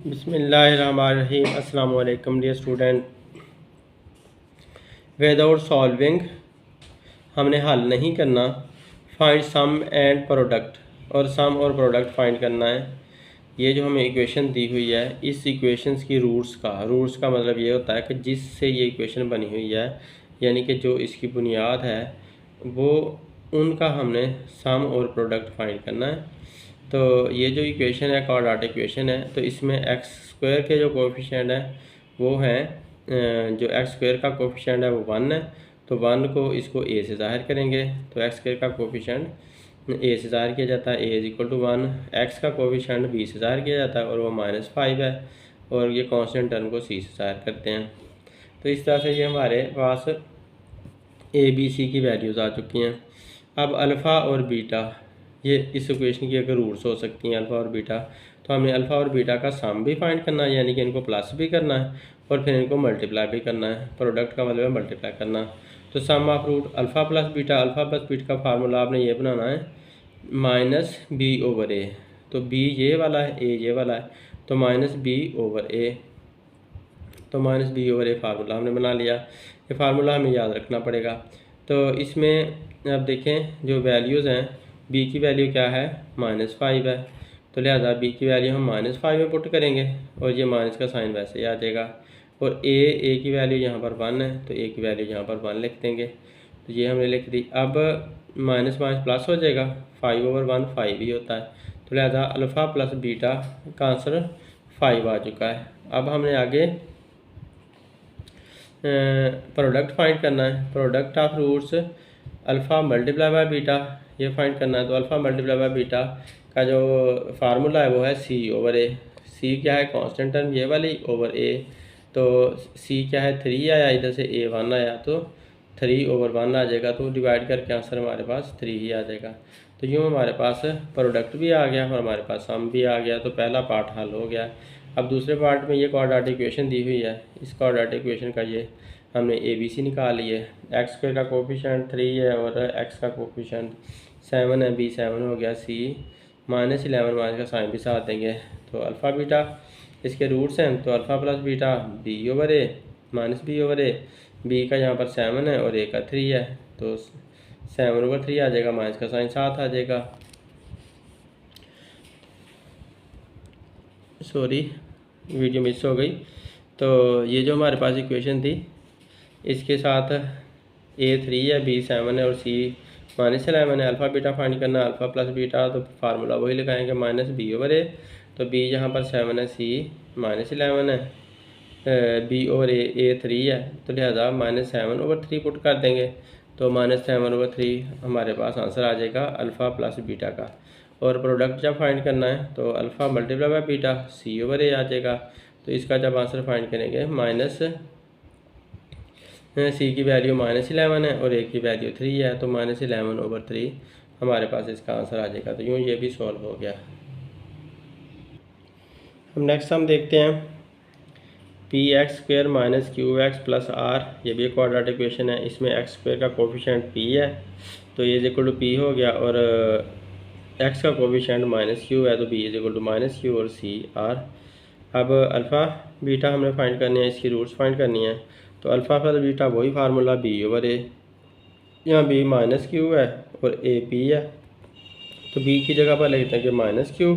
बिस्मिल्लाहिर्रहमानिर्रहीम। अस्सलाम वालेकुम डियर स्टूडेंट। विदाउट सॉल्विंग हमने हल नहीं करना। फाइंड सम एंड प्रोडक्ट, और सम और प्रोडक्ट फाइंड करना है। ये जो हमें इक्वेशन दी हुई है, इस इक्वेशंस की रूट्स का मतलब ये होता है कि जिससे ये इक्वेशन बनी हुई है, यानी कि जो इसकी बुनियाद है, वो उनका हमने सम और प्रोडक्ट फाइंड करना है। तो ये जो इक्वेशन है क्वाड्रेटिक इक्वेशन है, तो इसमें एक्स स्क्वायर के जो कोफिशिएंट है वो हैं, जो एक्स स्क्वायर का कोफिशिएंट है वो 1 है, तो 1 को इसको ए से ज़ाहिर करेंगे, तो एक्स स्क्वायर का कोफिशिएंट ए से ज़ाहिर किया जाता है, a is equal to 1। X का कोफिशिएंट बी से ज़ाहिर किया जाता है और वो -5 है, और ये कांस्टेंट टर्म को सी से ज़ाहिर करते हैं। तो इस तरह से ये हमारे पास ए बी सी की वैल्यूज़ आ चुकी हैं। अब अल्फ़ा और बीटा, ये इस इक्वेशन की अगर रूट्स हो सकती हैं अल्फ़ा और बीटा, तो हमने अल्फ़ा और बीटा का सम भी फाइंड करना है, यानी कि इनको प्लस भी करना है और फिर इनको मल्टीप्लाई भी करना है। प्रोडक्ट का मतलब है मल्टीप्लाई करना। तो sum of root alpha plus beta का फार्मूला आपने ये बनाना है -b/a। तो b ये वाला है, a ये वाला है, तो -b/a, तो -b/a फार्मूला हमने बना लिया। ये फार्मूला हमें याद रखना पड़ेगा। तो इसमें अब देखें जो वैल्यूज़ हैं, b की वैल्यू क्या है, -5 है, तो लिहाजा b की वैल्यू हम -5 में पुट करेंगे और ये माइनस का साइन वैसे ही आ जाएगा। और a की वैल्यू यहाँ पर 1 है, तो a की वैल्यू यहाँ पर 1 लिख देंगे, तो ये हमने लिख दी। अब माइनस माइनस प्लस हो जाएगा, 5/1 5 ही होता है, तो लिहाजा अल्फ़ा प्लस बीटा का आंसर 5 आ चुका है। अब हमने आगे प्रोडक्ट फाइंड करना है। Product of roots alpha multiply by beta, ये फाइंड करना है। तो अल्फ़ा मल्टीप्लाई बाय बीटा का जो फार्मूला है वो है c/a। c क्या है, कांस्टेंट टर्म ये वाली, ओवर a। तो c क्या है, 3 आया, इधर से a 1 आया, तो 3/1 आ जाएगा, तो डिवाइड करके आंसर हमारे पास 3 ही आ जाएगा। तो यूँ हमारे पास प्रोडक्ट भी आ गया और हमारे पास सम भी आ गया। तो पहला पार्ट हल हो गया। अब दूसरे पार्ट में ये क्वाड्रेटिक इक्वेशन दी हुई है, इस क्वाड्रेटिक इक्वेशन का ये हमने ए बी सी निकाल लिए। एक्स स्क्वायर का कोफिशिएंट 3 है और एक्स का कोफिशिएंट 7 है, बी 7 हो गया, सी -11 माइनस का साइन भी साथ देंगे। तो अल्फ़ा बीटा इसके रूट्स हैं, तो alpha plus beta b/a -b/a, B का यहाँ पर 7 है और ए का 3 है, तो 7/3 आ जाएगा, माइनस का साइन साथ आ जाएगा। सॉरी, वीडियो मिस हो गई। तो ये जो हमारे पास इक्वेशन थी, इसके साथ a 3 है, b 7 है और c -11 है। अल्फ़ा बीटा फाइंड करना, अल्फ़ा प्लस बीटा, तो फार्मूला वही लगाएंगे -b/a। तो b यहाँ पर 7 है, c -11 है, b/a 3 है, तो लिहाजा -7/3 पुट कर देंगे, तो -7/3 हमारे पास आंसर आ जाएगा अल्फ़ा प्लस बीटा का। और प्रोडक्ट जब फाइंड करना है तो alpha multiply by beta c/a आ जाएगा। तो इसका जब आंसर फाइंड करेंगे, सी की वैल्यू -11 है और ए की वैल्यू 3 है, तो -11/3 हमारे पास इसका आंसर आ जाएगा। तो यूँ ये भी सॉल्व हो गया। हम नेक्स्ट हम देखते हैं px² - qx + r, ये भी एक क्वाड्रेटिक इक्वेशन है। इसमें x² का कोफिशिएंट p है, तो ये इक्वल टू p हो गया, और x का कोफिशिएंट -q है, तो b इक्वल टू -q और c r। अब अल्फ़ा बीटा हमने फाइंड करनी है, इसकी रूट्स फाइंड करनी है। तो अल्फ़ा प्लस बीटा वही फार्मूला b/a, यहाँ b -q है और a p है, तो b की जगह पर लिख देंगे -q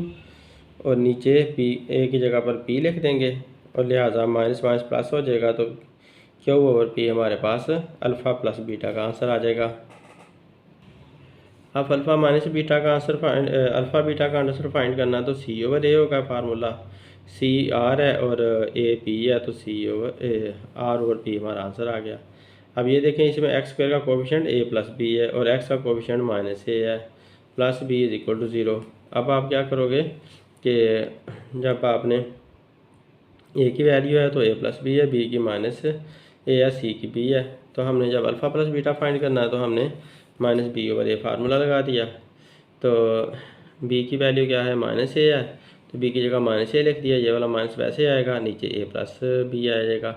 और नीचे p, a की जगह पर p लिख देंगे, और लिहाजा माइनस माइनस प्लस हो जाएगा, तो q/p हमारे पास अल्फ़ा प्लस बीटा का आंसर आ जाएगा। अब अल्फ़ा माइनस बीटा का आंसर अल्फ़ा बीटा का आंसर फाइंड करना, तो c/a होगा फार्मूला, c r है और a p है, तो r/p हमारा आंसर आ गया। अब ये देखें, इसमें x² का कोफिशिएंट a + b है और x का कोफिशिएंट -a है, प्लस b = 0। अब आप क्या करोगे कि जब आपने a की वैल्यू है तो a + b है, b की -a है, c की b है, तो हमने जब अल्फ़ा प्लस बीटा फाइंड करना है तो हमने -b/a फार्मूला लगा दिया। तो b की वैल्यू क्या है, -a है, तो b की जगह -a लिख दिया, ये वाला माइनस वैसे आएगा, नीचे a + b आ जाएगा,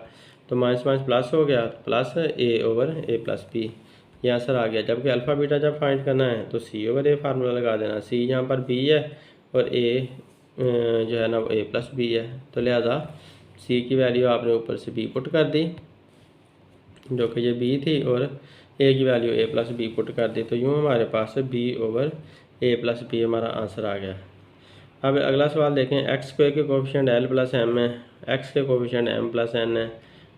तो माइनस माइनस प्लस हो गया, प्लस a/a + b, ये आंसर आ गया। जबकि अल्फ़ा बीटा जब फाइंड करना है तो c/a फार्मूला लगा देना, c यहाँ पर b है और a जो है ना वो a+b है, तो लिहाजा c की वैल्यू आपने ऊपर से b पुट कर दी, जो कि ये b थी, और a की वैल्यू a+b पुट कर दी। तो यूँ हमारे पास b/a+b हमारा आंसर आ गया। अब अगला सवाल देखें, x² के कोफिशिएंट l+m है, x के कोफिशिएंट m+n है,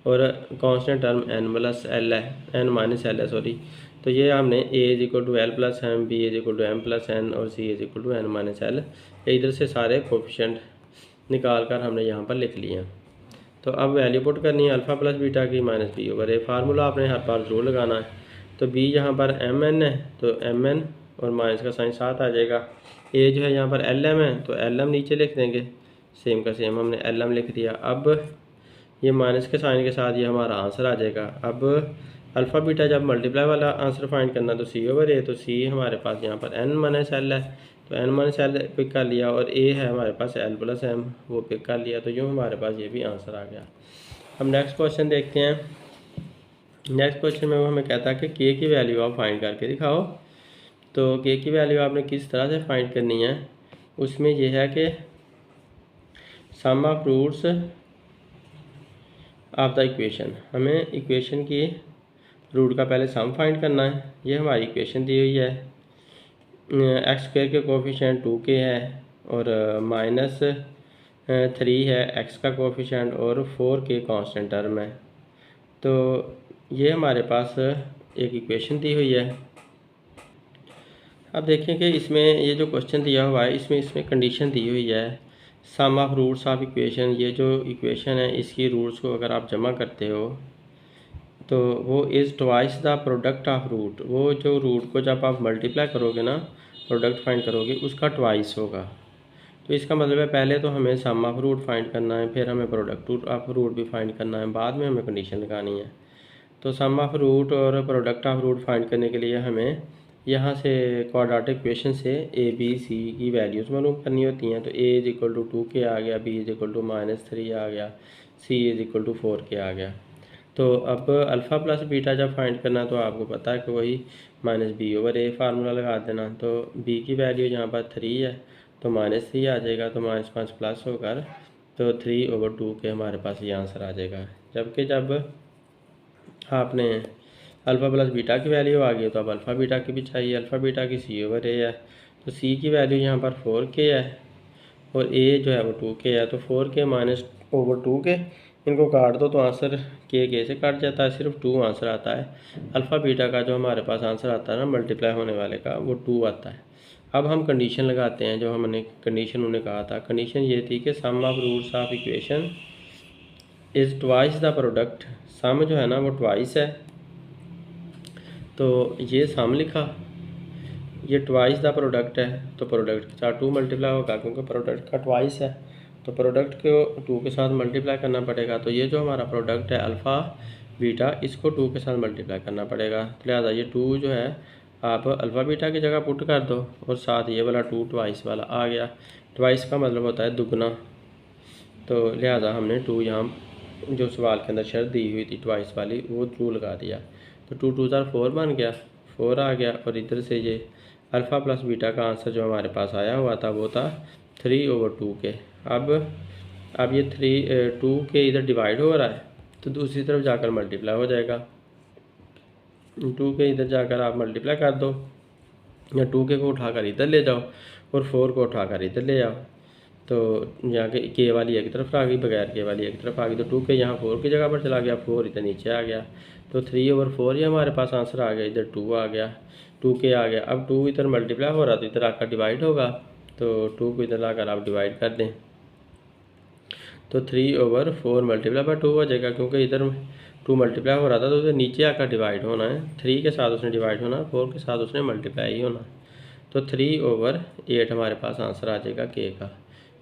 और कांस्टेंट टर्म n+l है, n-l है सॉरी। तो ये हमने a = l+m, b = m+n और c n-l, इधर से सारे कोफिशिएंट निकाल कर हमने यहाँ पर लिख लिए हैं। तो अब वैल्यू पुट करनी है अल्फ़ा प्लस बीटा की -b/a। फार्मूला आपने हर बार जरूर लगाना है। तो b यहाँ पर mn है, तो mn और माइनस का साइन साथ आ जाएगा। a जो है यहाँ पर lm है, तो lm नीचे लिख देंगे, सेम का सेम हमने lm लिख दिया। अब ये माइनस के साइन के साथ ये हमारा आंसर आ जाएगा। अब अल्फ़ा बीटा जब मल्टीप्लाई वाला आंसर फाइंड करना, तो c/a, तो c हमारे पास यहाँ पर n-l है, तो n-l पिक कर लिया, और a है हमारे पास l+m, वो पिक कर लिया। तो यूँ हमारे पास ये भी आंसर आ गया। हम नेक्स्ट क्वेश्चन देखते हैं। नेक्स्ट क्वेश्चन में वो हमें कहता है कि k की वैल्यू आप फाइंड करके दिखाओ। तो k की वैल्यू आपने किस तरह से फाइंड करनी है, उसमें यह है कि sum of roots of the equation, हमें इक्वेशन की रूट का पहले सम फाइंड करना है। ये हमारी इक्वेशन दी हुई है, x² के कोफिशिएंट 2k है, और -3 है x का कोफिशिएंट, और 4k कांस्टेंट टर्म है। तो ये हमारे पास एक इक्वेशन दी हुई है। अब देखें कि इसमें ये जो क्वेश्चन दिया हुआ है, इसमें कंडीशन दी हुई है sum of roots of equation. ये जो इक्वेशन है, इसकी रूट्स को अगर आप जमा करते हो तो वो is twice the product of root. वो जो रूट को जब आप मल्टीप्लाई करोगे ना, प्रोडक्ट फाइंड करोगे, उसका ट्वाइस होगा। तो इसका मतलब है पहले तो हमें सम ऑफ रूट फाइंड करना है, फिर हमें प्रोडक्ट ऑफ रूट भी फाइंड करना है, बाद में हमें कंडीशन लगानी है। तो सम ऑफ रूट और प्रोडक्ट ऑफ रूट फाइंड करने के लिए हमें यहाँ से क्वाड्रेटिक इक्वेशन से a b c की वैल्यूज़ मालूम करनी होती हैं। तो a = 2k आ गया, b = -3 आ गया, c = 4k आ गया। तो अब अल्फ़ा प्लस बीटा जब फाइंड करना, तो आपको पता है कि वही -b/a फार्मूला लगा देना। तो b की वैल्यू यहाँ पर 3 है, तो -3 आ जाएगा, तो -5 प्लस होकर तो 3/2k हमारे पास ये आंसर आ जाएगा। जबकि जब आपने अल्फ़ा प्लस बीटा की वैल्यू आ गई, तो अब अल्फ़ा बीटा की भी चाहिए। अल्फ़ा बीटा की c/a है, तो c की वैल्यू यहाँ पर 4k है, और a जो है वो 2k है। तो 4k -2k, इनको काट दो तो आंसर k से कट जाता है, सिर्फ 2 आंसर आता है। अल्फ़ा बीटा का जो हमारे पास आंसर आता है ना मल्टीप्लाई होने वाले का, वो 2 आता है। अब हम कंडीशन लगाते हैं, जो हमने कंडीशन उन्होंने कहा था। कंडीशन ये थी कि sum of roots of equation is twice the product. Sum जो है ना वो ट्वाइस है, तो ये सम लिखा, ये ट्वाइस द प्रोडक्ट है, तो प्रोडक्ट के साथ 2 मल्टीप्लाई होगा, क्योंकि प्रोडक्ट का ट्वाइस है, तो प्रोडक्ट को 2 के साथ मल्टीप्लाई करना पड़ेगा। तो ये जो हमारा प्रोडक्ट है अल्फ़ा बीटा, इसको 2 के साथ मल्टीप्लाई करना पड़ेगा। तो लिहाजा ये 2 जो है आप अल्फ़ा बीटा की जगह पुट कर दो, और साथ ये वाला 2 ट्वाइस वाला आ गया। ट्वाइस का मतलब होता है दुगना, तो लिहाजा हमने 2 यहाँ जो सवाल के अंदर शर्त दी हुई थी ट्वाइस वाली, वो 2 लगा दिया। तो 2 2 4 बन गया, 4 आ गया, और इधर से ये अल्फ़ा प्लस बीटा का आंसर जो हमारे पास आया हुआ था वो था 3/2k। अब ये 2k इधर डिवाइड हो रहा है, तो दूसरी तरफ जाकर मल्टीप्लाई हो जाएगा। 2k इधर जाकर आप मल्टीप्लाई कर दो, या 2k को उठाकर इधर ले जाओ, और 4 को उठाकर इधर ले आओ, तो यहाँ के k वाली एक तरफ आ गई, बगैर k वाली एक तरफ आ गई। तो 2k यहाँ 4 की जगह पर चला गया, 4 इधर नीचे आ गया, तो 3/4 ही हमारे पास आंसर आ गया। इधर 2 आ गया, 2k आ गया। अब 2 इधर मल्टीप्लाई हो रहा, तो इधर आकर डिवाइड होगा, तो 2 को इधर लाकर आप डिवाइड कर दें, तो 3/4 मल्टीप्लाई बाय 2 हो जाएगा, क्योंकि इधर 2 मल्टीप्लाई हो रहा था, तो उधर नीचे आकर डिवाइड होना है। 3 के साथ उसने डिवाइड होना, 4 के साथ उसने मल्टीप्लाई ही होना। तो 3/8 हमारे पास आंसर आ जाएगा k का।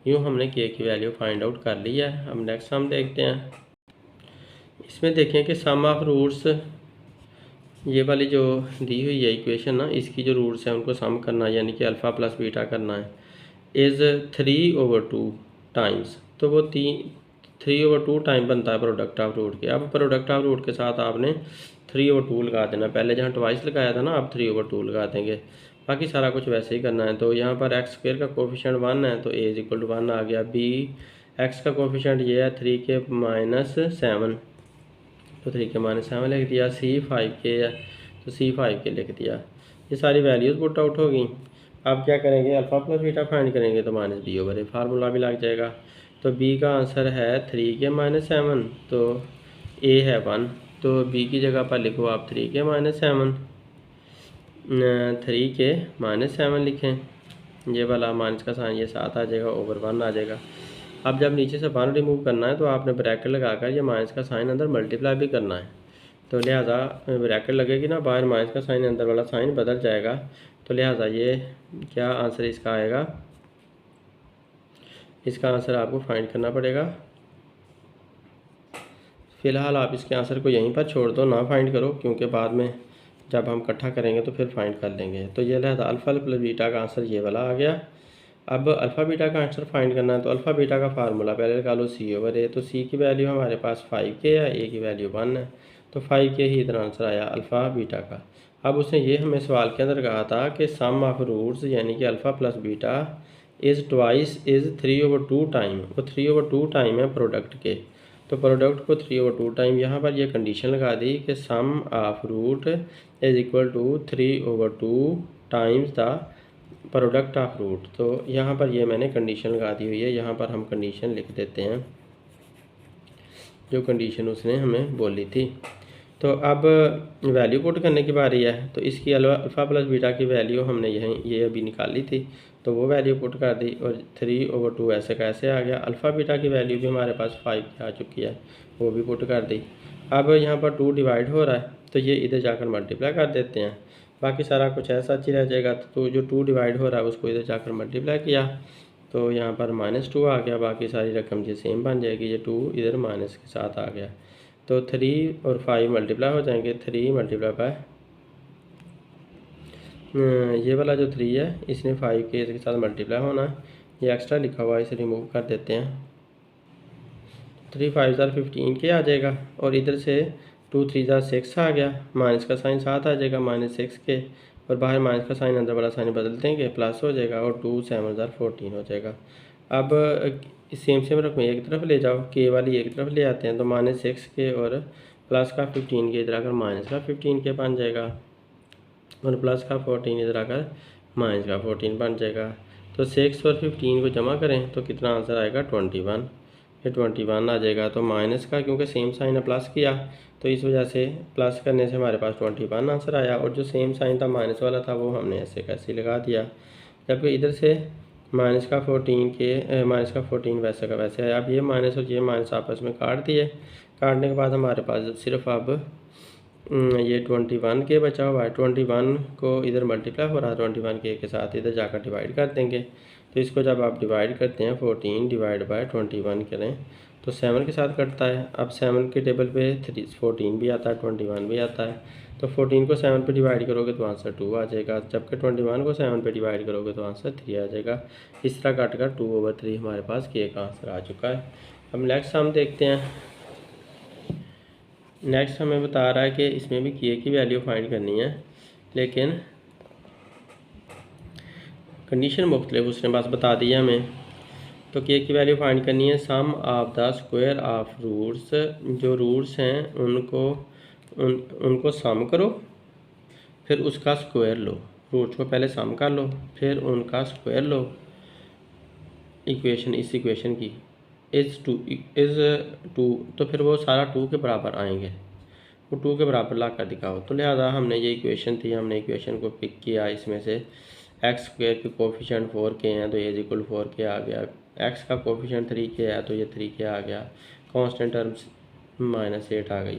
यूँ हमने k की वैल्यू फाइंड आउट कर ली है। हम नेक्स्ट सम देखते हैं। इसमें देखें कि सम ऑफ रूट्स, ये वाली जो दी हुई है इक्वेशन ना, इसकी जो रूट्स हैं उनको सम करना है, यानी कि अल्फ़ा प्लस बीटा करना है, इज़ 3/2 टाइम्स। तो वो 3/2 टाइम बनता है प्रोडक्ट ऑफ रूट के। अब प्रोडक्ट ऑफ रूट के साथ आपने 3/2 लगा देना। पहले जहाँ ट्वाइस लगाया था ना, आप 3/2 लगा देंगे। बाकी सारा कुछ वैसे ही करना है। तो यहाँ पर एक्स स्क्वायर का कोफिशिएंट 1 है तो ए इज इक्वल टू 1 आ गया। बी एक्स का कोफिशिएंट ये है 3k-7 तो 3k-7 लिख दिया। सी 5k है तो सी 5k लिख दिया। ये सारी वैल्यूज़ पुट आउट हो गई। अब क्या करेंगे, अल्फ़ा प्लस बीटा फाइंड करेंगे तो -b/a फार्मूला भी लग जाएगा। तो b का आंसर है 3k-7 तो a है 1 तो b की जगह पर लिखो आप 3k-7 3k-7 लिखें। ये वाला माइनस का साइन ये 7 आ जाएगा, ओवर 1 आ जाएगा। अब जब नीचे से 1 रिमूव करना है तो आपने ब्रैकेट लगाकर ये माइनस का साइन अंदर मल्टीप्लाई भी करना है। तो लिहाजा ब्रैकेट लगेगी ना, बाहर माइनस का साइन अंदर वाला साइन बदल जाएगा। तो लिहाजा ये क्या आंसर इसका आएगा, इसका आंसर आपको फाइंड करना पड़ेगा। फ़िलहाल आप इसके आंसर को यहीं पर छोड़ दो, ना फाइंड करो, क्योंकि बाद में जब हम इकट्ठा करेंगे तो फिर फाइंड कर लेंगे। तो ये लिहाजा अल्फ़ा प्लस बीटा का आंसर ये वाला आ गया। अब अल्फ़ा बीटा का आंसर फाइंड करना है तो अल्फ़ा बीटा का फार्मूला पहले लगा लो c/a। तो c की वैल्यू हमारे पास 5k है, a की वैल्यू 1 है तो 5k ही इधर आंसर आया अल्फ़ा बीटा का। अब उसने ये हमें सवाल के अंदर कहा था कि सम ऑफ रूट्स यानी कि alpha plus beta is 3/2 time, वो 3/2 टाइम है प्रोडक्ट के। तो प्रोडक्ट को 3/2 टाइम, यहाँ पर ये कंडीशन लगा दी कि sum of root is equal to 3/2 times the product of root. तो यहाँ पर ये मैंने कंडीशन लगा दी हुई है, यहाँ पर हम कंडीशन लिख देते हैं जो कंडीशन उसने हमें बोली थी। तो अब वैल्यू पुट करने की बारी है। तो इसकी अल्फ़ा प्लस बीटा की वैल्यू हमने यहीं ये अभी निकाली थी तो वो वैल्यू पुट कर दी और 3/2 ऐसे कैसे आ गया। अल्फ़ा बीटा की वैल्यू भी हमारे पास 5 आ चुकी है, वो भी पुट कर दी। अब यहाँ पर 2 डिवाइड हो रहा है तो ये इधर जाकर मल्टीप्लाई कर देते हैं, बाकी सारा कुछ ऐसा ही रह जाएगा। तो जो 2 डिवाइड हो रहा है उसको इधर जाकर मल्टीप्लाई किया तो यहाँ पर -2 आ गया, बाकी सारी रकम ये सेम बन जाएगी। ये 2 इधर माइनस के साथ आ गया तो 3 और 5 मल्टीप्लाई हो जाएंगे। 3 मल्टीप्लाई बाय ये वाला जो 3 है इसने 5 के साथ मल्टीप्लाई होना है, ये एक्स्ट्रा लिखा हुआ है इसे रिमूव कर देते हैं। 3 5 15 के आ जाएगा और इधर से 2 3 6 आ गया, माइनस का साइन 7 आ जाएगा -6 के, और बाहर माइनस का साइन अंदर वाला साइन बदल देंगे प्लस हो जाएगा और 2 7 14 हो जाएगा। अब सेम रकम एक तरफ ले जाओ, के वाली एक तरफ ले आते हैं तो -6 के और प्लस का 15 के इधर आकर माइनस का 15 के बन जाएगा और प्लस का 14 इधर आकर माइनस का 14 बन जाएगा। तो 6 और 15 को जमा करें तो कितना आंसर आएगा 21, ये 21 आ जाएगा। तो माइनस का क्योंकि सेम साइन है प्लस किया तो इस वजह से प्लस करने से हमारे पास 21 आंसर आया, और जो सेम साइन था माइनस वाला था वो हमने ऐसे कैसे लगा दिया। जबकि इधर से माइनस का 14 वैसे का वैसे आया। अब ये माइनस और ये माइनस आपस में काट दिए, काटने के बाद हमारे पास सिर्फ अब ये 21 के बचा हुआ है। 21 को इधर मल्टीप्लाई हो रहा है 21 के साथ, इधर जाकर डिवाइड कर देंगे। तो इसको जब आप डिवाइड करते हैं 14 डिवाइड बाय 21 करें तो 7 के साथ कटता है। अब 7 के टेबल पे 14 भी आता है, 21 भी आता है। तो 14 को 7 पे डिवाइड करोगे तो आंसर 2 आ जाएगा, जबकि 21 को 7 पे डिवाइड करोगे तो आंसर 3 आ जाएगा। इस तरह काट कर 2/3 हमारे पास के का आंसर आ चुका है। अब नेक्स्ट हम देखते हैं। नेक्स्ट हमें बता रहा है कि इसमें भी के की वैल्यू फाइंड करनी है, लेकिन कंडीशन मुख्तलिफ उसने बस बता दिया हमें। तो के की वैल्यू फाइंड करनी है sum of the square of roots, जो रूट्स हैं उनको सम करो फिर उसका स्क्वायर लो। रूट्स को पहले सम कर लो फिर उनका स्क्वायर लो। इक्वेशन इस इक्वेशन की इज़ टू तो फिर वो सारा 2 के बराबर आएंगे, वो 2 के बराबर ला कर दिखाओ। तो लिहाजा हमने ये इक्वेशन थी, हमने इक्वेशन को पिक किया। इसमें से एक्स स्क्वायर के कोफिशिएंट 4k हैं तो ये इक्वल 4k आ गया। एक्स का कोफिशिएंट 3k है तो ये 3k आ गया। कांस्टेंट टर्म्स -8 आ गई।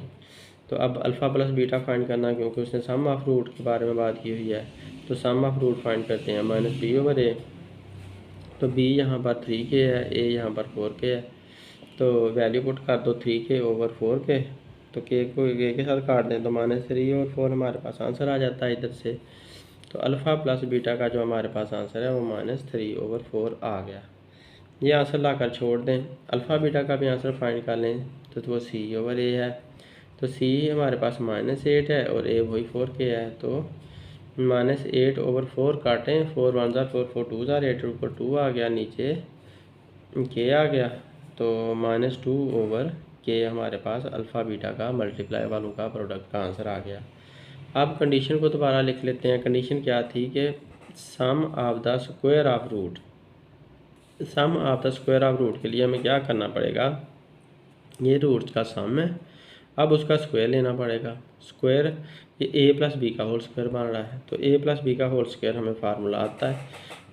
तो अब अल्फ़ा प्लस बीटा फाइंड करना है, क्योंकि उसने सम ऑफ रूट के बारे में बात की हुई है। तो सम ऑफ रूट फाइंड करते हैं -b/a। तो b यहाँ पर 3k है, a यहाँ पर 4k है। तो वैल्यू पुट कर दो 3k/4k, तो k को a के साथ काट दें तो -3 और 4 हमारे पास आंसर आ जाता है इधर से। तो अल्फ़ा प्लस बीटा का जो हमारे पास आंसर है वो -3/4 आ गया। ये आंसर लाकर छोड़ दें, अल्फ़ा बीटा का भी आंसर फाइंड कर लें तो वो c/a है। तो c हमारे पास -8 है और a वही 4k है। तो -8/4 काटें, 4 1 ज़ार 4 4 2 ज़ार 8 ऊपर 2 आ गया, नीचे के आ गया, तो -2/k हमारे पास अल्फ़ा बीटा का मल्टीप्लाई वालों का प्रोडक्ट का आंसर आ गया। अब कंडीशन को दोबारा लिख लेते हैं। कंडीशन क्या थी कि sum of the square of root, sum of the square of root के लिए हमें क्या करना पड़ेगा, ये रूट का सम है, अब उसका स्क्वायर लेना पड़ेगा। स्क्वायर ये a + b का होल स्क्वायर बन रहा है, तो a + b का होल स्क्वायर हमें फार्मूला आता है,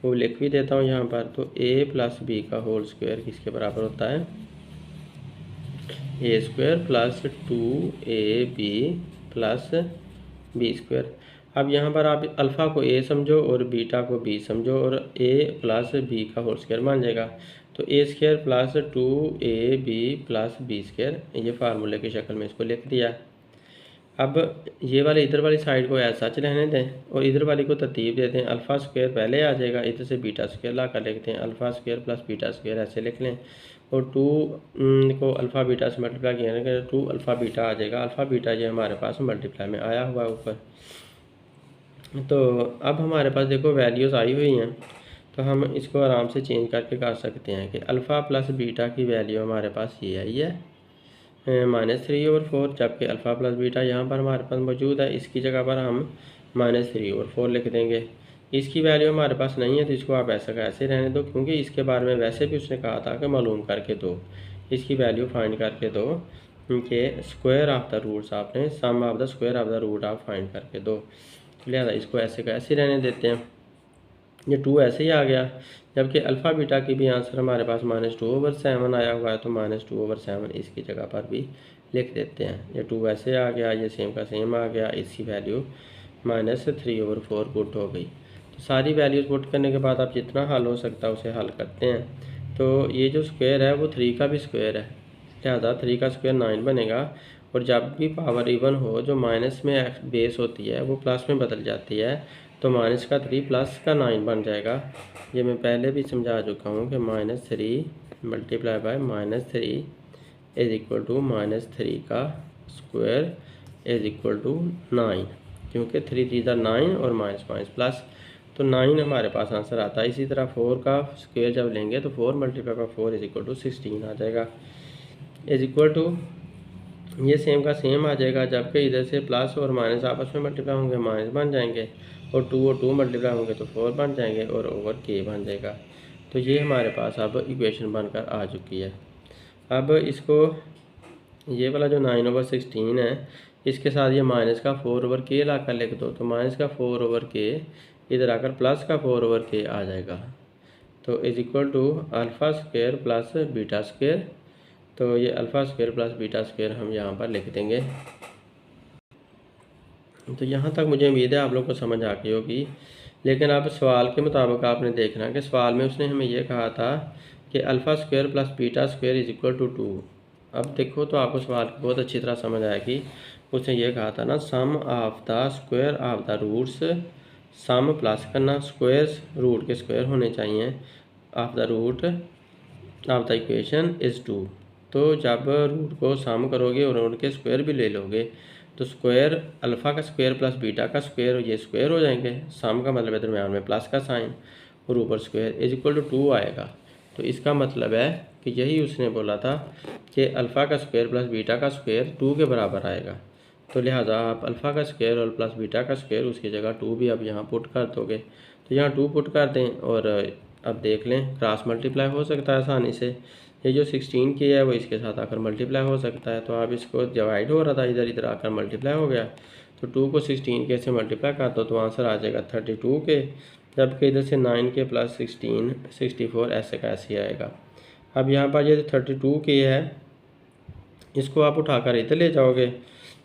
वो लिख भी देता हूँ यहाँ पर। तो a + b का होल स्क्वायर किसके बराबर होता है, a² + 2ab + b²। अब यहाँ पर आप अल्फ़ा को a समझो और बीटा को b समझो, और a + b का होल स्क्वायर बन जाएगा। तो a² + 2ab + b², ये फार्मूले की शक्ल में इसको लिख दिया। अब ये वाले इधर वाली साइड को ऐसा सच रहने दें और इधर वाली को तरतीब देते हैं। अल्फ़ा स्क्वायर पहले आ जाएगा, इधर से बीटा स्क्वायर ला कर लिखते हैं, अल्फ़ा स्क्वायर + बीटा स्क्वायर ऐसे लिख लें, और 2 को अल्फ़ा बीटा से मल्टीप्लाई किया 2 अल्फ़ा बीटा आ जाएगा। अल्फ़ा बीटा ये हमारे पास मल्टीप्लाई में आया हुआ ऊपर। तो अब हमारे पास देखो वैल्यूज़ आई हुई हैं, तो हम इसको आराम से चेंज करके कर सकते हैं कि अल्फ़ा + बीटा की वैल्यू हमारे पास ये आई है -3/4, जबकि अल्फ़ा + बीटा यहाँ पर हमारे पास मौजूद है, इसकी जगह पर हम -3/4 लिख देंगे। इसकी वैल्यू हमारे पास नहीं है, तो इसको आप ऐसा का ऐसे रहने दो, क्योंकि इसके बारे में वैसे भी उसने कहा था कि मालूम करके दो, इसकी वैल्यू फाइंड करके दो, कि स्क्वायर ऑफ द रूट्स आपने sum of the square of the root आप फाइंड करके दो। लिहाजा इसको ऐसे का ऐसे रहने देते हैं, ये 2 ऐसे ही आ गया, जबकि अल्फ़ा बीटा की भी आंसर हमारे पास -2/7 आया हुआ है, तो -2/7 इसकी जगह पर भी लिख देते हैं। ये 2 ऐसे आ गया, ये सेम का सेम आ गया, इसकी वैल्यू -3/4 पुट हो गई। तो सारी वैल्यूज़ पुट करने के बाद आप जितना हल हो सकता है उसे हल करते हैं। तो ये जो स्क्वायर है वो 3 का भी स्क्वायर है, लिहाजा 3 का स्क्वायर 9 बनेगा, और जब भी पावर इवन हो, जो माइनस में बेस होती है वो प्लस में बदल जाती है, तो -3 प्लस का 9 बन जाएगा। ये मैं पहले भी समझा चुका हूँ कि -3 multiply by -3 is equal to -3 का स्क्वायर इज इक्वल टू 9, क्योंकि 3 3 9 और -5 प्लस, तो 9 हमारे पास आंसर आता है। इसी तरह 4 का स्क्वायर जब लेंगे तो 4 multiply by 4 is equal to 16 आ जाएगा, इज इक्वल टू ये सेम का सेम आ जाएगा, जबकि इधर से प्लस और माइनस आपस में मल्टीप्लाई होंगे, माइनस बन जाएंगे, और 2 और 2 मल्टीप्लाई होंगे तो 4 बन जाएंगे, और ओवर के बन जाएगा। तो ये हमारे पास अब इक्वेशन बनकर आ चुकी है। अब इसको ये वाला जो 9/16 है, इसके साथ ये माइनस का 4/k ला कर लिख दो, तो माइनस का 4/k इधर आकर प्लस का 4/k आ जाएगा, तो is equal to alpha square plus beta square. तो ये alpha square plus beta square हम यहाँ पर लिख देंगे। तो यहाँ तक मुझे उम्मीद है आप लोग को समझ आ गई होगी, लेकिन अब सवाल के मुताबिक आपने देखना कि सवाल में उसने हमें ये कहा था कि alpha square plus beta square is equal to 2। अब देखो तो आपको सवाल की बहुत अच्छी तरह समझ आएगी। उसने ये कहा था ना, sum of the square of the roots, sum plus करना, स्क्वायर्स रूट के स्क्वायर होने चाहिए, of the root of the equation is 2। तो जब रूट को सम करोगे और उनके स्क्वायर भी ले लोगे, तो स्क्वायर अल्फ़ा का स्क्वायर प्लस बीटा का स्क्वायर ये स्क्वायर हो जाएंगे, सम का मतलब है दरम्यान में प्लस का साइन और ऊपर स्क्वायर इज इक्वल टू 2 आएगा। तो इसका मतलब है कि यही उसने बोला था कि अल्फ़ा का स्क्वायर प्लस बीटा का स्क्वायर 2 के बराबर आएगा। तो लिहाजा आप अल्फ़ा का स्क्वायर और प्लस बीटा का स्क्वायर उसकी जगह 2 भी अब यहाँ पुट कर दोगे, तो यहाँ 2 पुट कर दें, और अब देख लें क्रॉस मल्टीप्लाई हो सकता है आसानी से। ये जो 16 की है वो इसके साथ आकर मल्टीप्लाई हो सकता है, तो आप इसको डिवाइड हो रहा था, इधर इधर आकर मल्टीप्लाई हो गया, तो 2 को 16 के से मल्टीप्लाई कर दो तो आंसर आ जाएगा 32 के, जबकि इधर से 9 के प्लस 16 64 ऐसे का ऐसे आएगा। अब यहाँ पर ये 32 की है, इसको आप उठाकर इधर ले जाओगे